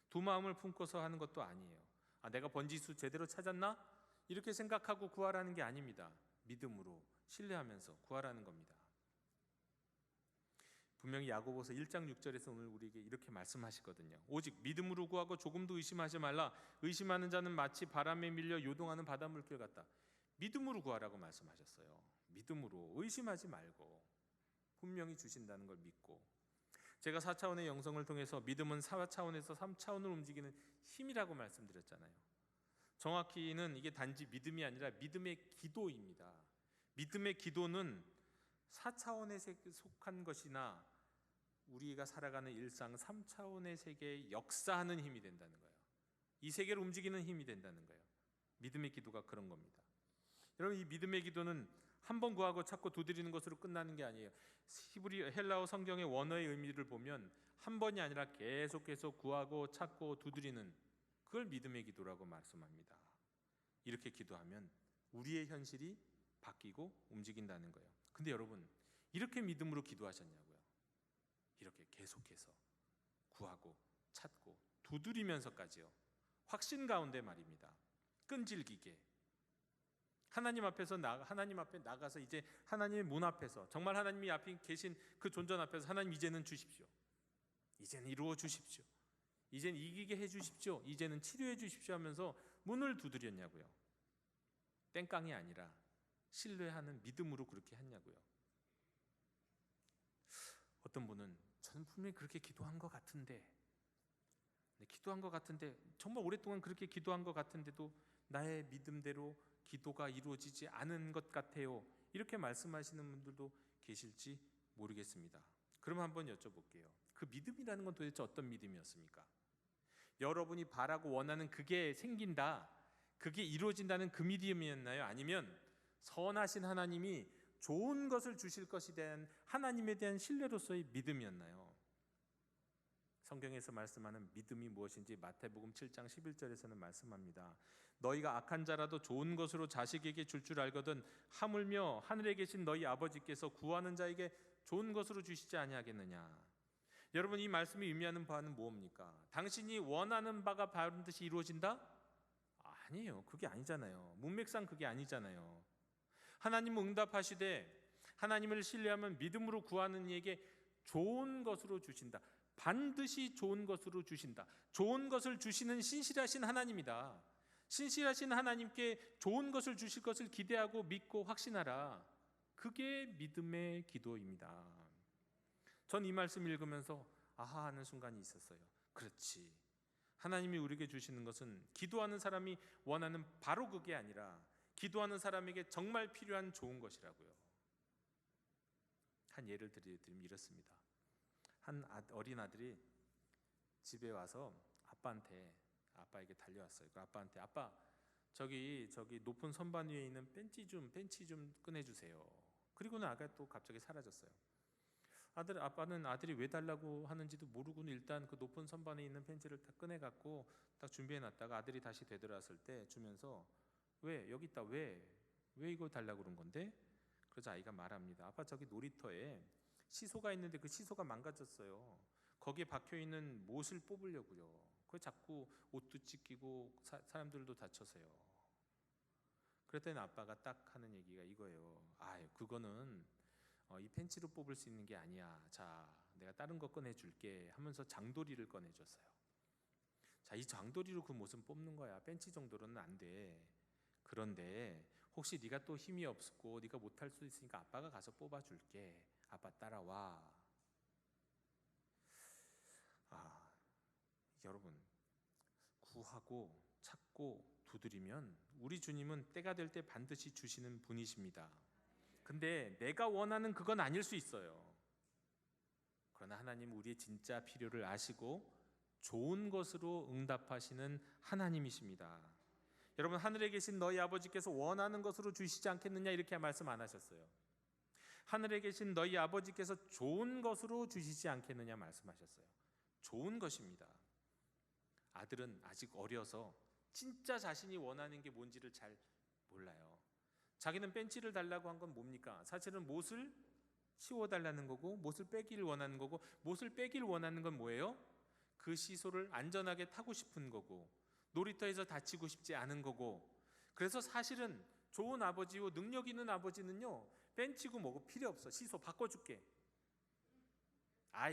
두 마음을 품고서 하는 것도 아니에요. 내가 번지수 제대로 찾았나? 이렇게 생각하고 구하라는 게 아닙니다. 믿음으로 신뢰하면서 구하라는 겁니다. 분명히 야고보서 1장 6절에서 오늘 우리에게 이렇게 말씀하시거든요. 오직 믿음으로 구하고 조금도 의심하지 말라. 의심하는 자는 마치 바람에 밀려 요동하는 바닷물결 같다. 믿음으로 구하라고 말씀하셨어요. 믿음으로 의심하지 말고 분명히 주신다는 걸 믿고. 제가 4차원의 영성을 통해서 믿음은 4차원에서 3차원을 움직이는 힘이라고 말씀드렸잖아요. 정확히는 이게 단지 믿음이 아니라 믿음의 기도입니다. 믿음의 기도는 4차원의 세계에 속한 것이나 우리가 살아가는 일상 3차원의 세계에 역사하는 힘이 된다는 거예요. 이 세계를 움직이는 힘이 된다는 거예요. 믿음의 기도가 그런 겁니다. 여러분 이 믿음의 기도는 한 번 구하고 찾고 두드리는 것으로 끝나는 게 아니에요. 히브리 헬라어 성경의 원어의 의미를 보면 한 번이 아니라 계속해서 구하고 찾고 두드리는, 그걸 믿음의 기도라고 말씀합니다. 이렇게 기도하면 우리의 현실이 바뀌고 움직인다는 거예요. 근데 여러분, 이렇게 믿음으로 기도하셨냐고요? 이렇게 계속해서 구하고 찾고 두드리면서까지요. 확신 가운데 말입니다. 끈질기게 하나님 앞에 나가서 이제 하나님의 문 앞에서, 정말 하나님이 앞에 계신 그 존전 앞에서 하나님, 이제는 주십시오. 이제는 이루어 주십시오. 이제는 이기게 해 주십시오. 이제는 치료해 주십시오 하면서 문을 두드렸냐고요. 땡깡이 아니라 신뢰하는 믿음으로 그렇게 했냐고요. 어떤 분은 저는 분명히 그렇게 기도한 것 같은데, 정말 오랫동안 그렇게 기도한 것 같은데도 나의 믿음대로 기도가 이루어지지 않은 것 같아요, 이렇게 말씀하시는 분들도 계실지 모르겠습니다. 그럼 한번 여쭤볼게요. 그 믿음이라는 건 도대체 어떤 믿음이었습니까? 여러분이 바라고 원하는 그게 생긴다, 그게 이루어진다는 그 믿음이었나요? 아니면 선하신 하나님이 좋은 것을 주실 것에 대한 하나님에 대한 신뢰로서의 믿음이었나요? 성경에서 말씀하는 믿음이 무엇인지 마태복음 7장 11절에서는 말씀합니다. 너희가 악한 자라도 좋은 것으로 자식에게 줄 알거든 하물며 하늘에 계신 너희 아버지께서 구하는 자에게 좋은 것으로 주시지 아니하겠느냐. 여러분, 이 말씀이 의미하는 바는 무엇입니까? 당신이 원하는 바가 반드시 이루어진다? 아니에요. 그게 아니잖아요. 문맥상 그게 아니잖아요. 하나님은 응답하시되 하나님을 신뢰하면 믿음으로 구하는 이에게 좋은 것으로 주신다. 반드시 좋은 것으로 주신다. 좋은 것을 주시는 신실하신 하나님이다. 신실하신 하나님께 좋은 것을 주실 것을 기대하고 믿고 확신하라. 그게 믿음의 기도입니다. 전 이 말씀 읽으면서 아하 하는 순간이 있었어요. 그렇지, 하나님이 우리에게 주시는 것은 기도하는 사람이 원하는 바로 그게 아니라 기도하는 사람에게 정말 필요한 좋은 것이라고요. 한 예를 드리면 이렇습니다. 한 어린 아들이 집에 와서 아빠에게 달려왔어요. 그 아빠한테, 아빠, 저기 높은 선반 위에 있는 벤치 좀 꺼내주세요. 그리고는 아가 또 갑자기 사라졌어요. 아빠는 아들이 왜 달라고 하는지도 모르고는 일단 그 높은 선반에 있는 펜치를 딱 꺼내갖고 딱 준비해놨다가 아들이 다시 되돌아왔을 때 주면서, 왜 여기 있다, 왜 이거 달라고 그런 건데? 그러자 아이가 말합니다. 아빠, 저기 놀이터에 시소가 있는데 그 시소가 망가졌어요. 거기에 박혀있는 못을 뽑으려고요. 그거 자꾸 옷도 찢기고 사람들도 다쳐서요. 그랬더니 아빠가 딱 하는 얘기가 이거예요. 그거는 이 펜치로 뽑을 수 있는 게 아니야. 자, 내가 다른 거 꺼내줄게 하면서 장도리를 꺼내줬어요. 자, 이 장도리로 그 못은 뽑는 거야. 펜치 정도로는 안 돼. 그런데 혹시 네가 또 힘이 없고 네가 못할 수 있으니까 아빠가 가서 뽑아줄게. 아빠 따라와. 여러분, 구하고 찾고 두드리면 우리 주님은 때가 될 때 반드시 주시는 분이십니다. 근데 내가 원하는 그건 아닐 수 있어요. 그러나 하나님은 우리의 진짜 필요를 아시고 좋은 것으로 응답하시는 하나님이십니다. 여러분, 하늘에 계신 너희 아버지께서 원하는 것으로 주시지 않겠느냐, 이렇게 말씀 안 하셨어요. 하늘에 계신 너희 아버지께서 좋은 것으로 주시지 않겠느냐 말씀하셨어요. 좋은 것입니다. 아들은 아직 어려서 진짜 자신이 원하는 게 뭔지를 잘 몰라요. 자기는 벤치를 달라고 한 건 뭡니까? 사실은 못을 씌워달라는 거고, 못을 빼기를 원하는 거고, 못을 빼기를 원하는 건 뭐예요? 그 시소를 안전하게 타고 싶은 거고, 놀이터에서 다치고 싶지 않은 거고. 그래서 사실은 좋은 아버지고 능력 있는 아버지는요, 벤치고 뭐고 필요 없어. 시소 바꿔줄게.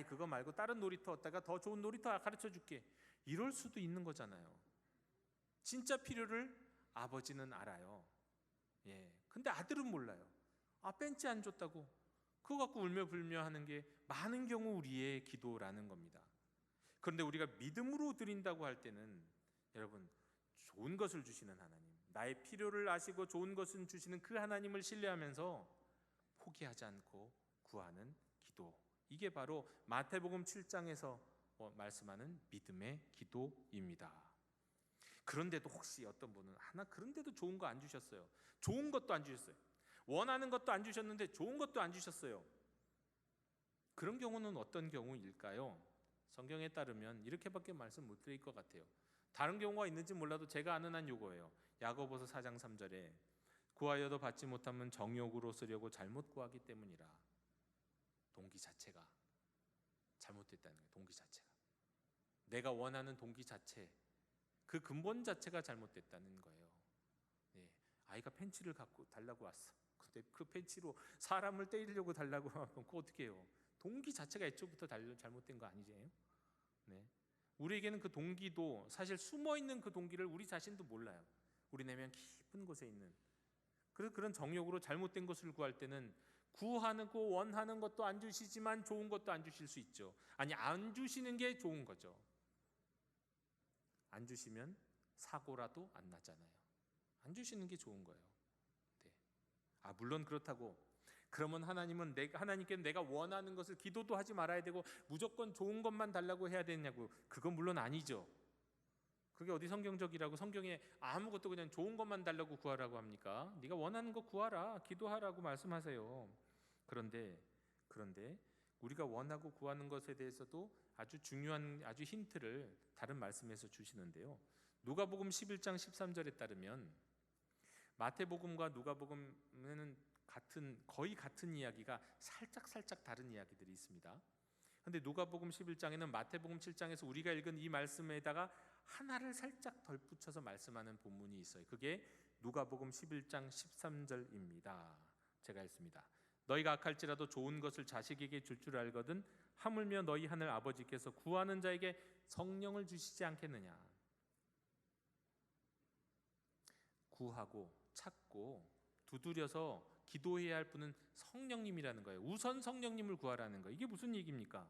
그거 말고 다른 놀이터 얻다가 더 좋은 놀이터 가르쳐줄게. 이럴 수도 있는 거잖아요. 진짜 필요를 아버지는 알아요. 근데 아들은 몰라요. 벤치 안 줬다고 그거 갖고 울며 불며 하는 게 많은 경우 우리의 기도라는 겁니다. 그런데 우리가 믿음으로 드린다고 할 때는, 여러분, 좋은 것을 주시는 하나님, 나의 필요를 아시고 좋은 것을 주시는 그 하나님을 신뢰하면서 포기하지 않고 구하는 기도, 이게 바로 마태복음 7장에서 말씀하는 믿음의 기도입니다. 그런데도 혹시 어떤 분은 그런데도 좋은 거 안 주셨어요. 좋은 것도 안 주셨어요. 원하는 것도 안 주셨는데 좋은 것도 안 주셨어요. 그런 경우는 어떤 경우일까요? 성경에 따르면 이렇게밖에 말씀 못 드릴 것 같아요. 다른 경우가 있는지 몰라도 제가 아는 한 요거예요. 야고보서 4장 3절에 구하여도 받지 못하면 정욕으로 쓰려고 잘못 구하기 때문이라. 동기 자체가 잘못됐다는 거예요. 동기 자체가. 내가 원하는 동기 자체, 그 근본 자체가 잘못됐다는 거예요. 네, 아이가 펜치를 갖고 달라고 왔어. 근데 그 펜치로 사람을 때리려고 달라고 하면 그거 어떻게 해요? 동기 자체가 애초부터 잘못된 거 아니세요? 네. 우리에게는 그 동기도 사실 숨어있는 그 동기를 우리 자신도 몰라요. 우리 내면 깊은 곳에 있는. 그래서 그런 정욕으로 잘못된 것을 구할 때는 구하는 거 원하는 것도 안 주시지만 좋은 것도 안 주실 수 있죠. 아니, 안 주시는 게 좋은 거죠. 안 주시면 사고라도 안 나잖아요. 안 주시는 게 좋은 거예요. 네. 물론 그렇다고 그러면 하나님께는 내가 원하는 것을 기도도 하지 말아야 되고 무조건 좋은 것만 달라고 해야 되냐고. 그건 물론 아니죠. 그게 어디 성경적이라고 성경에 아무것도 그냥 좋은 것만 달라고 구하라고 합니까? 네가 원하는 거 구하라, 기도하라고 말씀하세요. 그런데 우리가 원하고 구하는 것에 대해서도 아주 중요한 아주 힌트를 다른 말씀에서 주시는데요. 누가복음 11장 13절에 따르면 마태복음과 누가복음에는 거의 같은 이야기가 살짝 다른 이야기들이 있습니다. 그런데 누가복음 11장에는 마태복음 7장에서 우리가 읽은 이 말씀에다가 하나를 살짝 덧붙여서 말씀하는 본문이 있어요. 그게 누가복음 11장 13절입니다. 제가 읽습니다. 너희가 악할지라도 좋은 것을 자식에게 줄 줄 알거든 하물며 너희 하늘 아버지께서 구하는 자에게 성령을 주시지 않겠느냐. 구하고 찾고 두드려서 기도해야 할 분은 성령님이라는 거예요. 우선 성령님을 구하라는 거예요. 이게 무슨 얘기입니까?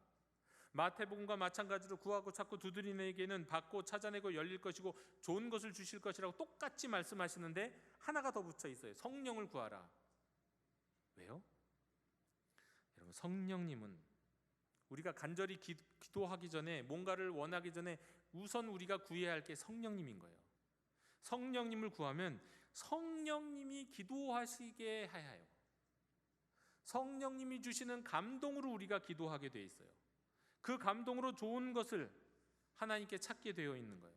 마태복음과 마찬가지로 구하고 찾고 두드리는 에게는 받고 찾아내고 열릴 것이고 좋은 것을 주실 것이라고 똑같이 말씀하시는데 하나가 더 붙여 있어요. 성령을 구하라. 왜요? 여러분, 성령님은 우리가 간절히 기도하기 전에 뭔가를 원하기 전에 우선 우리가 구해야 할 게 성령님인 거예요. 성령님을 구하면 성령님이 기도하시게 하여요. 성령님이 주시는 감동으로 우리가 기도하게 돼 있어요. 그 감동으로 좋은 것을 하나님께 찾게 되어 있는 거예요.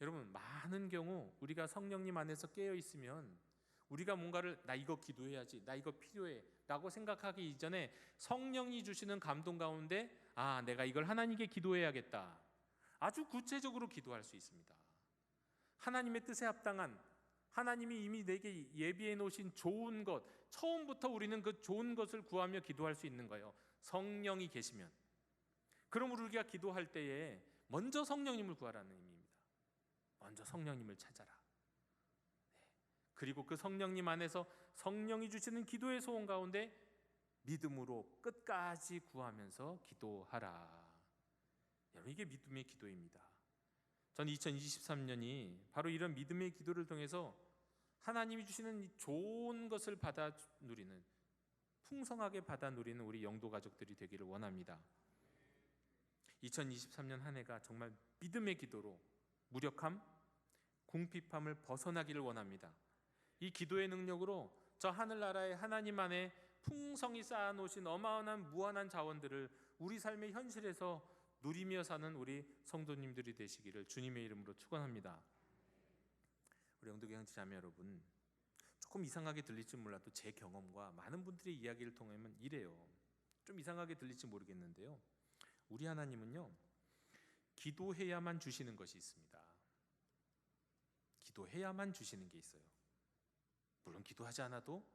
여러분, 많은 경우 우리가 성령님 안에서 깨어 있으면 우리가 뭔가를 나 이거 기도해야지, 나 이거 필요해 라고 생각하기 이전에 성령이 주시는 감동 가운데 내가 이걸 하나님께 기도해야겠다, 아주 구체적으로 기도할 수 있습니다. 하나님의 뜻에 합당한, 하나님이 이미 내게 예비해 놓으신 좋은 것, 처음부터 우리는 그 좋은 것을 구하며 기도할 수 있는 거예요. 성령이 계시면. 그럼 우리가 기도할 때에 먼저 성령님을 구하라는 의미입니다. 먼저 성령님을 찾아라. 그리고 그 성령님 안에서 성령이 주시는 기도의 소원 가운데 믿음으로 끝까지 구하면서 기도하라. 여러분, 이게 믿음의 기도입니다. 저는 2023년이 바로 이런 믿음의 기도를 통해서 하나님이 주시는 좋은 것을 받아 누리는, 풍성하게 받아 누리는 우리 영도 가족들이 되기를 원합니다. 2023년 한 해가 정말 믿음의 기도로 무력함, 궁핍함을 벗어나기를 원합니다. 이 기도의 능력으로 저 하늘나라의 하나님 안에 풍성히 쌓아놓으신 어마어마한 무한한 자원들을 우리 삶의 현실에서 누리며 사는 우리 성도님들이 되시기를 주님의 이름으로 축원합니다. 우리 영도교회 형제자매 여러분, 조금 이상하게 들릴지 몰라도 제 경험과 많은 분들의 이야기를 통하면 이래요. 좀 이상하게 들릴지 모르겠는데요, 우리 하나님은요, 기도해야만 주시는 것이 있습니다. 기도해야만 주시는 게 있어요. 물론 기도하지 않아도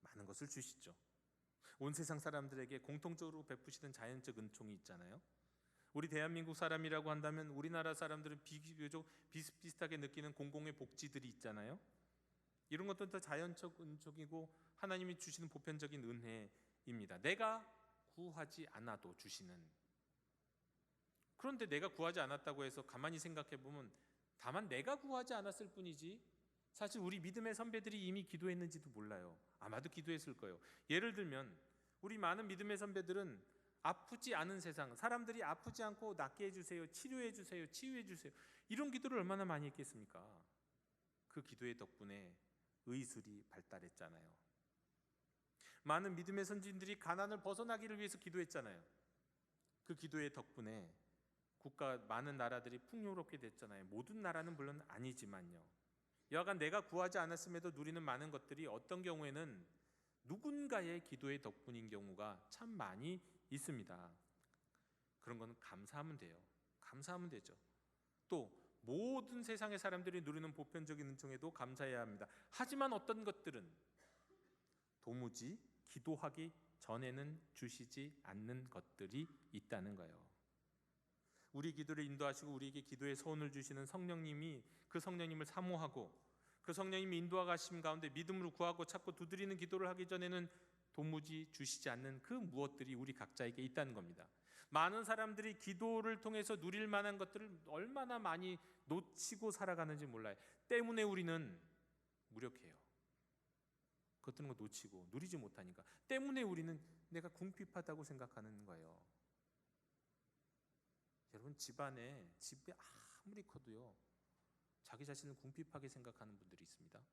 많은 것을 주시죠. 온 세상 사람들에게 공통적으로 베푸시는 자연적 은총이 있잖아요. 우리 대한민국 사람이라고 한다면 우리나라 사람들은 비교적 비슷비슷하게 느끼는 공공의 복지들이 있잖아요. 이런 것들은 다 자연적 은총이고 하나님이 주시는 보편적인 은혜입니다. 내가 구하지 않아도 주시는. 그런데 내가 구하지 않았다고 해서 가만히 생각해 보면 다만 내가 구하지 않았을 뿐이지 사실 우리 믿음의 선배들이 이미 기도했는지도 몰라요. 아마도 기도했을 거예요. 예를 들면 우리 많은 믿음의 선배들은 아프지 않은 세상, 사람들이 아프지 않고 낫게 해주세요, 치료해 주세요, 치유해 주세요, 이런 기도를 얼마나 많이 했겠습니까? 그 기도의 덕분에 의술이 발달했잖아요. 많은 믿음의 선진들이 가난을 벗어나기를 위해서 기도했잖아요. 그 기도의 덕분에 국가 많은 나라들이 풍요롭게 됐잖아요. 모든 나라는 물론 아니지만요. 여하간 내가 구하지 않았음에도 누리는 많은 것들이 어떤 경우에는 누군가의 기도의 덕분인 경우가 참 많이 있습니다. 그런 거는 감사하면 돼요. 감사하면 되죠. 또 모든 세상의 사람들이 누리는 보편적인 은총에도 감사해야 합니다. 하지만 어떤 것들은 도무지 기도하기 전에는 주시지 않는 것들이 있다는 거예요. 우리 기도를 인도하시고 우리에게 기도의 소원을 주시는 성령님이 그 성령님을 사모하고 그 성령님이 인도하심 가운데 믿음으로 구하고 찾고 두드리는 기도를 하기 전에는 도무지 주시지 않는 그 무엇들이 우리 각자에게 있다는 겁니다. 많은 사람들이 기도를 통해서 누릴 만한 것들을 얼마나 많이 놓치고 살아가는지 몰라요. 때문에 우리는 무력해요. 그것들은 거 놓치고 누리지 못하니까. 때문에 우리는 내가 궁핍하다고 생각하는 거예요. 여러분 집에 아무리 커도요 자기 자신을 궁핍하게 생각하는 분들이 있습니다.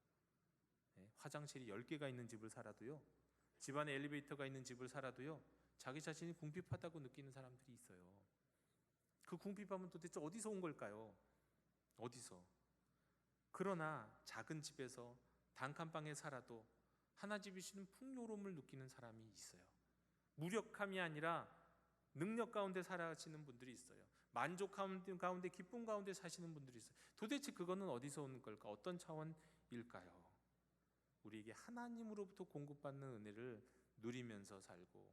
화장실이 10개가 있는 집을 살아도요, 집안에 엘리베이터가 있는 집을 살아도요 자기 자신이 궁핍하다고 느끼는 사람들이 있어요. 그 궁핍함은 도대체 어디서 온 걸까요? 어디서? 그러나 작은 집에서 단칸방에 살아도 하나님이 주시는 풍요로움을 느끼는 사람이 있어요. 무력함이 아니라 능력 가운데 살아가시는 분들이 있어요. 만족 가운데 기쁨 가운데 사시는 분들이 있어요. 도대체 그거는 어디서 오는 걸까? 어떤 차원일까요? 우리에게 하나님으로부터 공급받는 은혜를 누리면서 살고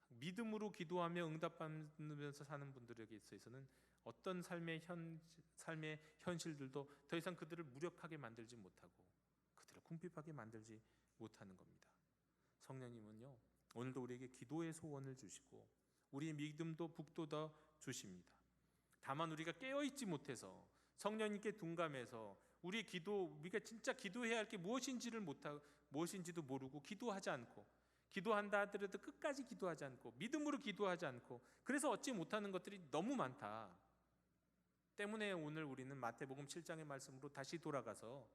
믿음으로 기도하며 응답받으면서 사는 분들에게 있어서는 어떤 삶의 현실들도 더 이상 그들을 무력하게 만들지 못하고 그들을 궁핍하게 만들지 못하는 겁니다. 성령님은요 오늘도 우리에게 기도의 소원을 주시고 우리의 믿음도 북돋아 주십니다. 다만 우리가 깨어있지 못해서 성령님께 둔감해서 우리가 진짜 기도해야 할 게 무엇인지도 모르고 기도하지 않고 기도한다 하더라도 끝까지 기도하지 않고 믿음으로 기도하지 않고 그래서 얻지 못하는 것들이 너무 많다. 때문에 오늘 우리는 마태복음 7장의 말씀으로 다시 돌아가서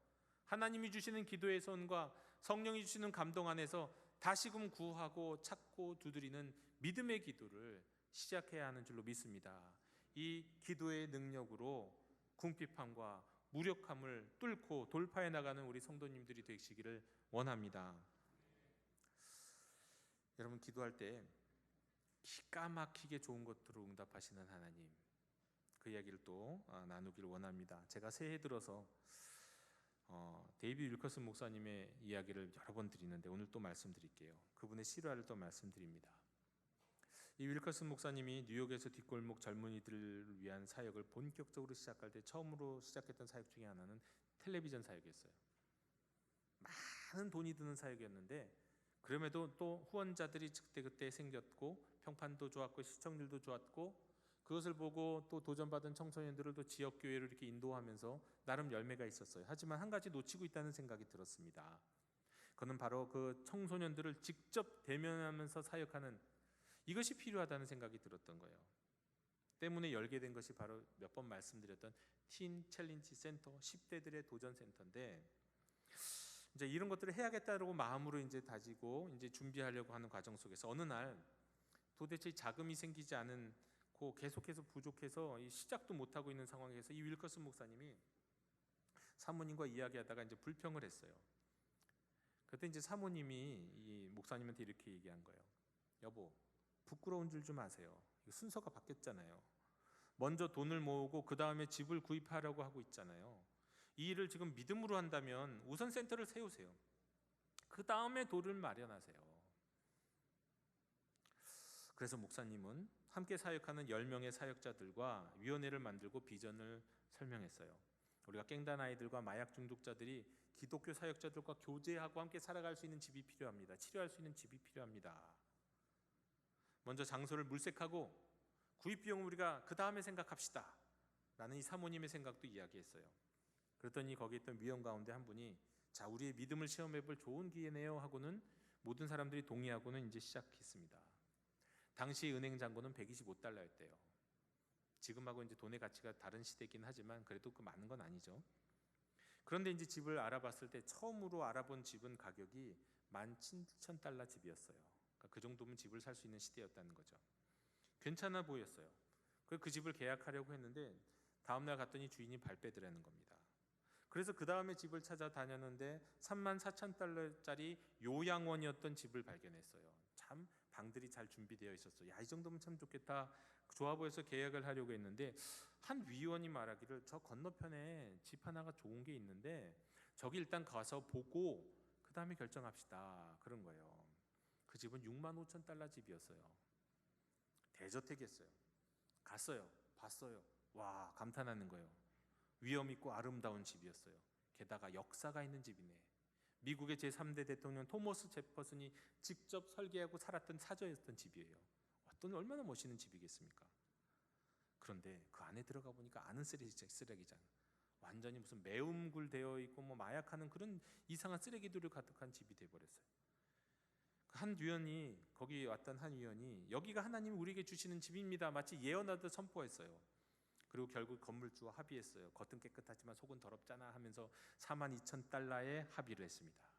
하나님이 주시는 기도의 손과 성령이 주시는 감동 안에서 다시금 구하고 찾고 두드리는 믿음의 기도를 시작해야 하는 줄로 믿습니다. 이 기도의 능력으로 궁핍함과 무력함을 뚫고 돌파해 나가는 우리 성도님들이 되시기를 원합니다. 여러분 기도할 때 기가 막히게 좋은 것들로 응답하시는 하나님, 그 이야기를 또 나누기를 원합니다. 제가 새해 들어서 데이비드 윌커슨 목사님의 이야기를 여러 번 드리는데 오늘 또 말씀드릴게요. 그분의 실화를 또 말씀드립니다. 이 윌커슨 목사님이 뉴욕에서 뒷골목 젊은이들을 위한 사역을 본격적으로 시작할 때 처음으로 시작했던 사역 중에 하나는 텔레비전 사역이었어요. 많은 돈이 드는 사역이었는데 그럼에도 또 후원자들이 그때 생겼고 평판도 좋았고 시청률도 좋았고 그것을 보고 또 도전받은 청소년들을 또 지역교회로 이렇게 인도하면서 나름 열매가 있었어요. 하지만 한 가지 놓치고 있다는 생각이 들었습니다. 그는 바로 그 청소년들을 직접 대면하면서 사역하는 이것이 필요하다는 생각이 들었던 거예요. 때문에 열게 된 것이 바로 몇 번 말씀드렸던 틴 챌린지 센터, 10대들의 도전 센터인데 이제 이런 것들을 해야겠다라고 마음으로 이제 다지고 이제 준비하려고 하는 과정 속에서 어느 날 도대체 자금이 생기지 않고 계속해서 부족해서 시작도 못 하고 있는 상황에서 이 윌커슨 목사님이 사모님과 이야기하다가 이제 불평을 했어요. 그때 이제 사모님이 이 목사님한테 이렇게 얘기한 거예요. 여보, 부끄러운 줄 좀 아세요. 순서가 바뀌었잖아요. 먼저 돈을 모으고 그 다음에 집을 구입하려고 하고 있잖아요. 이 일을 지금 믿음으로 한다면 우선 센터를 세우세요. 그 다음에 돈을 마련하세요. 그래서 목사님은 함께 사역하는 10명의 사역자들과 위원회를 만들고 비전을 설명했어요. 우리가 깽단 아이들과 마약 중독자들이 기독교 사역자들과 교제하고 함께 살아갈 수 있는 집이 필요합니다. 치료할 수 있는 집이 필요합니다. 먼저 장소를 물색하고 구입 비용을 우리가 그 다음에 생각합시다 라는 이 사모님의 생각도 이야기했어요. 그랬더니 거기 있던 위원 가운데 한 분이 자, 우리의 믿음을 시험해볼 좋은 기회네요 하고는 모든 사람들이 동의하고는 이제 시작했습니다. 당시 은행 잔고는 $125였대요. 지금하고 이제 돈의 가치가 다른 시대이긴 하지만 그래도 그 많은 건 아니죠. 그런데 이제 집을 알아봤을 때 처음으로 알아본 집은 가격이 $17,000 집이었어요. 그러니까 그 정도면 집을 살 수 있는 시대였다는 거죠. 괜찮아 보였어요. 그 집을 계약하려고 했는데 다음날 갔더니 주인이 발빼더라는 겁니다. 그래서 그 다음에 집을 찾아다녔는데 $34,000짜리 요양원이었던 집을 발견했어요. 참 방들이 잘 준비되어 있었어요. 야, 이 정도면 참 좋겠다. 좋아 보여서 계약을 하려고 했는데 한 위원이 말하기를 저 건너편에 집 하나가 좋은 게 있는데 저기 일단 가서 보고 그 다음에 결정합시다. 그런 거예요. 그 집은 $65,000 집이었어요. 대저택이었어요. 갔어요. 봤어요. 와, 감탄하는 거예요. 위험 있고 아름다운 집이었어요. 게다가 역사가 있는 집이네. 미국의 제3대 대통령 토머스 제퍼슨이 직접 설계하고 살았던 사저였던 집이에요. 어떤 얼마나 멋있는 집이겠습니까? 그런데 그 안에 들어가 보니까 아는 쓰레기장. 완전히 무슨 매음굴 되어 있고 뭐 마약하는 그런 이상한 쓰레기들을 가득한 집이 돼 버렸어요. 한 위원이 거기 왔던 한 위원이 여기가 하나님이 우리에게 주시는 집입니다. 마치 예언하듯 선포했어요. 그리고 결국 건물주와 합의했어요. 겉은 깨끗하지만 속은 더럽잖아 하면서 $42,000에 합의를 했습니다.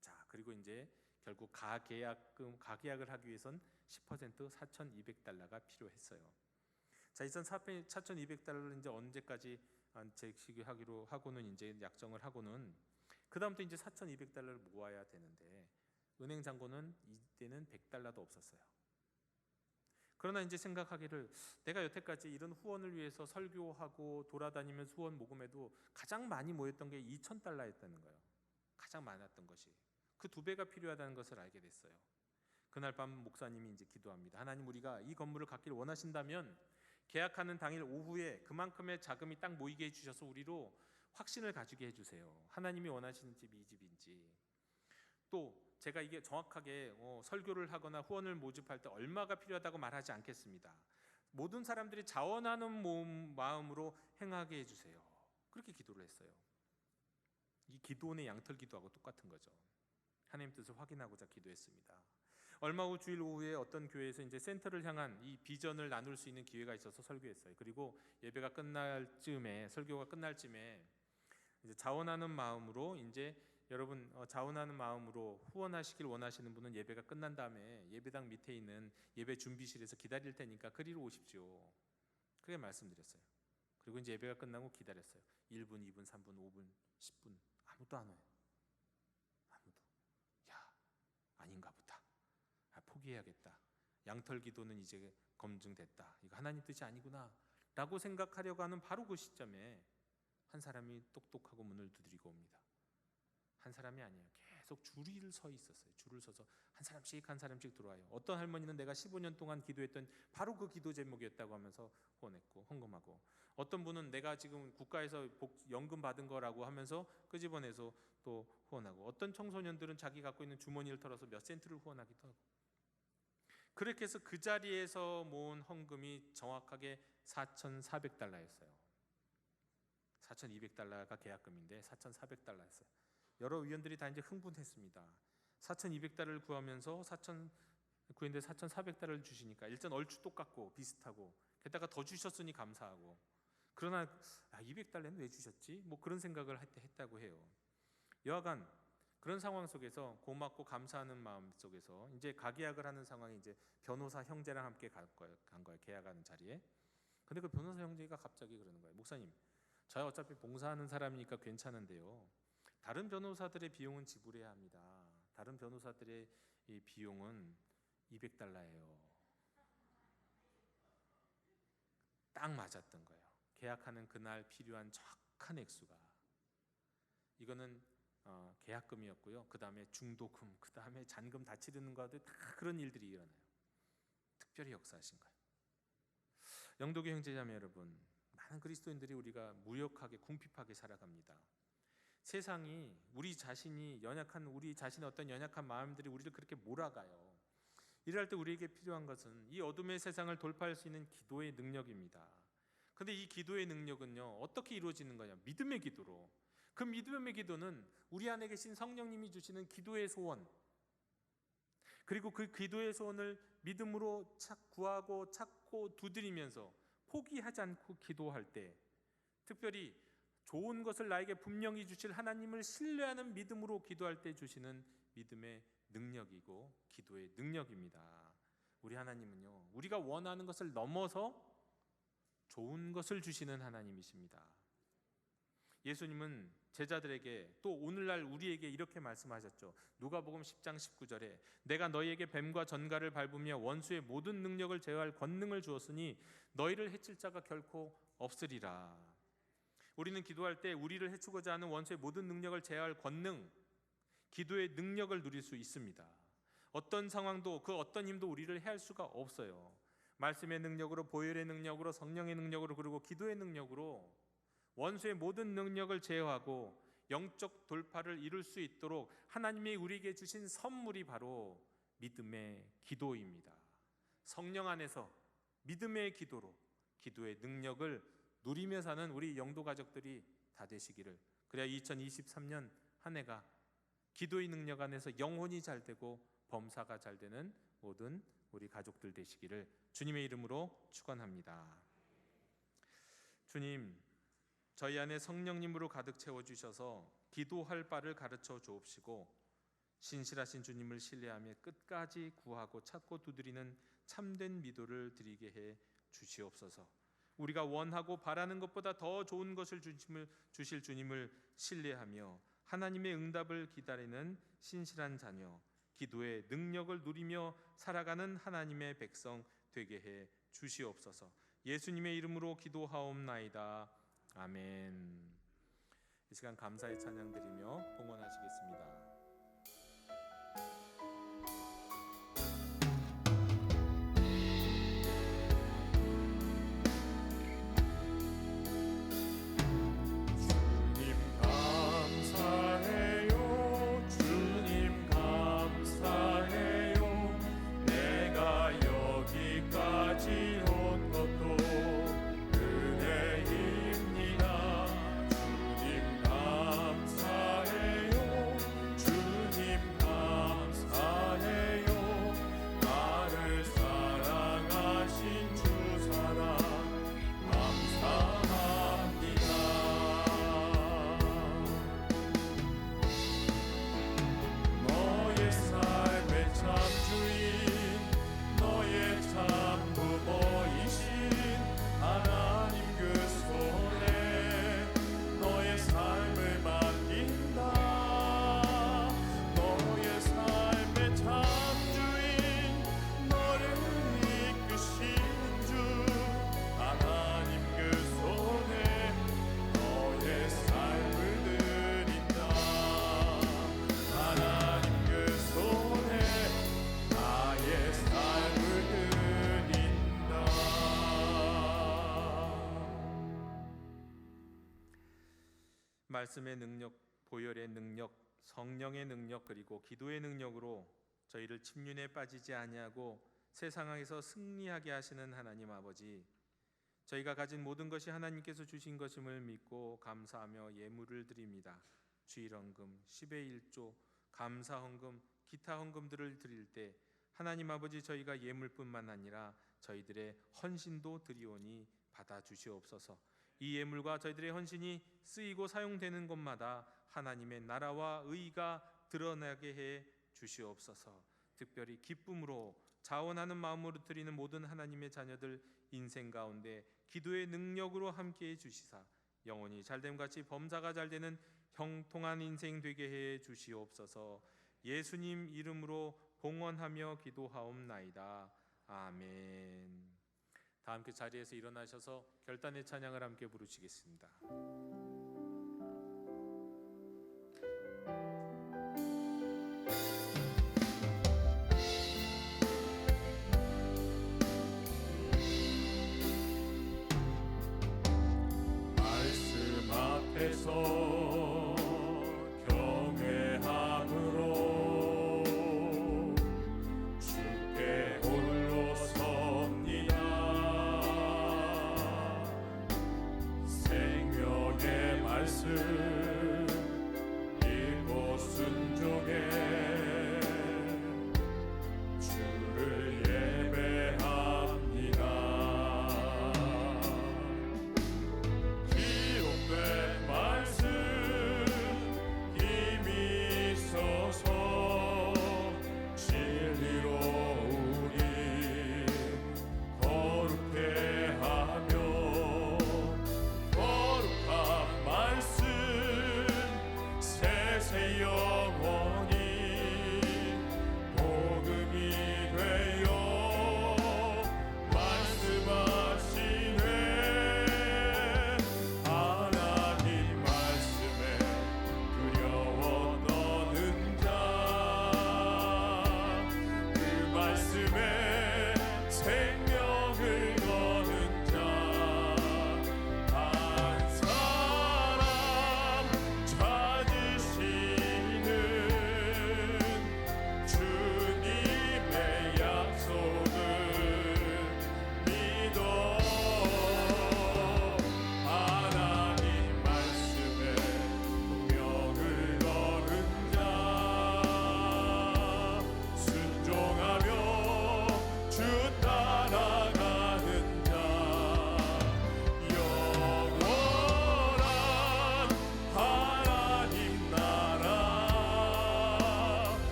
자, 그리고 이제 결국 가계약을 하기 위해선 10% $4,200가 필요했어요. 자, 이 $4,200를 이제 언제까지 제시하기로 하고는 이제 약정을 하고는 그 다음부터 이제 $4,200를 모아야 되는데 은행 잔고는 이때는 $100도 없었어요. 그러나 이제 생각하기를 내가 여태까지 이런 후원을 위해서 설교하고 돌아다니면서 후원 모금해도 가장 많이 모였던 게 $2,000였다는 거예요. 가장 많았던 것이 그 2배가 필요하다는 것을 알게 됐어요. 그날 밤 목사님이 이제 기도합니다. 하나님, 우리가 이 건물을 갖기를 원하신다면 계약하는 당일 오후에 그만큼의 자금이 딱 모이게 해주셔서 우리로 확신을 가지게 해주세요. 하나님이 원하시는 집이 이 집인지. 또 제가 이게 정확하게 설교를 하거나 후원을 모집할 때 얼마가 필요하다고 말하지 않겠습니다. 모든 사람들이 자원하는 마음으로 행하게 해주세요. 그렇게 기도를 했어요. 이 기도원의 양털 기도하고 똑같은 거죠. 하나님 뜻을 확인하고자 기도했습니다. 얼마 후 주일 오후에 어떤 교회에서 이제 센터를 향한 이 비전을 나눌 수 있는 기회가 있어서 설교했어요. 그리고 예배가 끝날 쯤에, 설교가 끝날 쯤에 이제 자원하는 마음으로 이제 여러분 자원하는 마음으로 후원하시길 원하시는 분은 예배가 끝난 다음에 예배당 밑에 있는 예배 준비실에서 기다릴 테니까 그리로 오십시오. 그렇게 말씀드렸어요. 그리고 이제 예배가 끝나고 기다렸어요. 1분, 2분, 3분, 5분, 10분 아무도 안 와요. 아무도. 야, 아닌가 보다. 포기해야겠다. 양털 기도는 이제 검증됐다. 이거 하나님 뜻이 아니구나 라고 생각하려고 하는 바로 그 시점에 한 사람이 똑똑하고 문을 두드리고 옵니다. 한 사람이 아니에요. 계속 줄을 서 있었어요. 줄을 서서 한 사람씩 들어와요. 어떤 할머니는 내가 15년 동안 기도했던 바로 그 기도 제목이었다고 하면서 후원했고 헌금하고, 어떤 분은 내가 지금 국가에서 연금 받은 거라고 하면서 끄집어내서 또 후원하고, 어떤 청소년들은 자기 갖고 있는 주머니를 털어서 몇 센트를 후원하기도 하고. 그렇게 해서 그 자리에서 모은 헌금이 정확하게 $4,400였어요. $4,200가 계약금인데 $4,400였어요. 여러 위원들이 다 이제 흥분했습니다. $4,200을 구하면서 구했는데 $4,400을 주시니까 일단 얼추 똑같고 비슷하고, 게다가 더 주셨으니 감사하고, 그러나 $200는 왜 주셨지? 뭐 그런 생각을 했다고 해요. 여하간 그런 상황 속에서 고맙고 감사하는 마음 속에서 이제 가계약을 하는 상황이 이제 변호사 형제랑 함께 간 거예요. 계약하는 자리에. 근데 그 변호사 형제가 갑자기 그러는 거예요. 목사님, 저야 어차피 봉사하는 사람이니까 괜찮은데요, 다른 변호사들의 비용은 지불해야 합니다. 다른 변호사들의 이 비용은 $200예요. 딱 맞았던 거예요. 계약하는 그날 필요한 정확한 액수가. 이거는 계약금이었고요. 그 다음에 중도금, 그 다음에 잔금 다 치르는 것도 다 그런 일들이 일어나요. 특별히 역사하신 거예요. 영도교 형제자매 여러분, 많은 그리스도인들이 우리가 무력하게 궁핍하게 살아갑니다. 세상이 우리 자신의 어떤 연약한 마음들이 우리를 그렇게 몰아가요. 이럴 때 우리에게 필요한 것은 이 어둠의 세상을 돌파할 수 있는 기도의 능력입니다. 근데 이 기도의 능력은요, 어떻게 이루어지는 거냐? 믿음의 기도로. 그 믿음의 기도는 우리 안에 계신 성령님이 주시는 기도의 소원, 그리고 그 기도의 소원을 믿음으로 구하고 찾고 두드리면서 포기하지 않고 기도할 때, 특별히 좋은 것을 나에게 분명히 주실 하나님을 신뢰하는 믿음으로 기도할 때 주시는 믿음의 능력이고 기도의 능력입니다. 우리 하나님은요, 우리가 원하는 것을 넘어서 좋은 것을 주시는 하나님이십니다. 예수님은 제자들에게 또 오늘날 우리에게 이렇게 말씀하셨죠. 누가복음 10장 19절에 내가 너희에게 뱀과 전갈을 밟으며 원수의 모든 능력을 제어할 권능을 주었으니 너희를 해칠 자가 결코 없으리라. 우리는 기도할 때 우리를 해치고자 하는 원수의 모든 능력을 제어할 권능, 기도의 능력을 누릴 수 있습니다. 어떤 상황도 그 어떤 힘도 우리를 해할 수가 없어요. 말씀의 능력으로, 보혈의 능력으로, 성령의 능력으로, 그리고 기도의 능력으로 원수의 모든 능력을 제어하고 영적 돌파를 이룰 수 있도록 하나님이 우리에게 주신 선물이 바로 믿음의 기도입니다. 성령 안에서 믿음의 기도로 기도의 능력을 누리며 사는 우리 영도 가족들이 다 되시기를, 그래야 2023년 한 해가 기도의 능력 안에서 영혼이 잘 되고 범사가 잘 되는 모든 우리 가족들 되시기를 주님의 이름으로 축원합니다. 주님, 저희 안에 성령님으로 가득 채워주셔서 기도할 바를 가르쳐 주옵시고 신실하신 주님을 신뢰하며 끝까지 구하고 찾고 두드리는 참된 기도를 드리게 해 주시옵소서. 우리가 원하고 바라는 것보다 더 좋은 것을 주실 주님을 신뢰하며 하나님의 응답을 기다리는 신실한 자녀, 기도의 능력을 누리며 살아가는 하나님의 백성 되게 해 주시옵소서. 예수님의 이름으로 기도하옵나이다. 아멘. 이 시간 감사의 찬양 드리며 봉헌하시겠습니다. 말씀의 능력, 보혈의 능력, 성령의 능력, 그리고 기도의 능력으로 저희를 침륜에 빠지지 아니하고 새 상황에서 승리하게 하시는 하나님 아버지, 저희가 가진 모든 것이 하나님께서 주신 것임을 믿고 감사하며 예물을 드립니다. 주일헌금, 10의 1조, 감사헌금, 기타 헌금들을 드릴 때 하나님 아버지, 저희가 예물뿐만 아니라 저희들의 헌신도 드리오니 받아주시옵소서. 이 예물과 저희들의 헌신이 쓰이고 사용되는 곳마다 하나님의 나라와 의가 드러나게 해 주시옵소서. 특별히 기쁨으로 자원하는 마음으로 드리는 모든 하나님의 자녀들 인생 가운데 기도의 능력으로 함께해 주시사 영혼이 잘됨같이 범사가 잘되는 형통한 인생 되게 해 주시옵소서. 예수님 이름으로 봉헌하며 기도하옵나이다. 아멘. 다 함께 자리에서 일어나셔서 결단의 찬양을 함께 부르시겠습니다. 말씀 앞에서 경외함으로 주께 홀로 섭니다. 생명의 말씀 읽고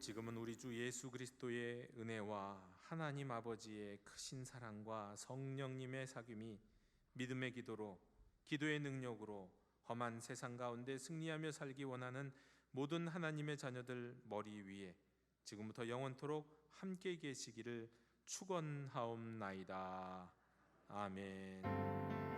지금은 우리 주 예수 그리스도의 은혜와 하나님 아버지의 크신 사랑과 성령님의 사귐이 믿음의 기도로, 기도의 능력으로 험한 세상 가운데 승리하며 살기 원하는 모든 하나님의 자녀들 머리 위에 지금부터 영원토록 함께 계시기를 축원하옵나이다. 아멘.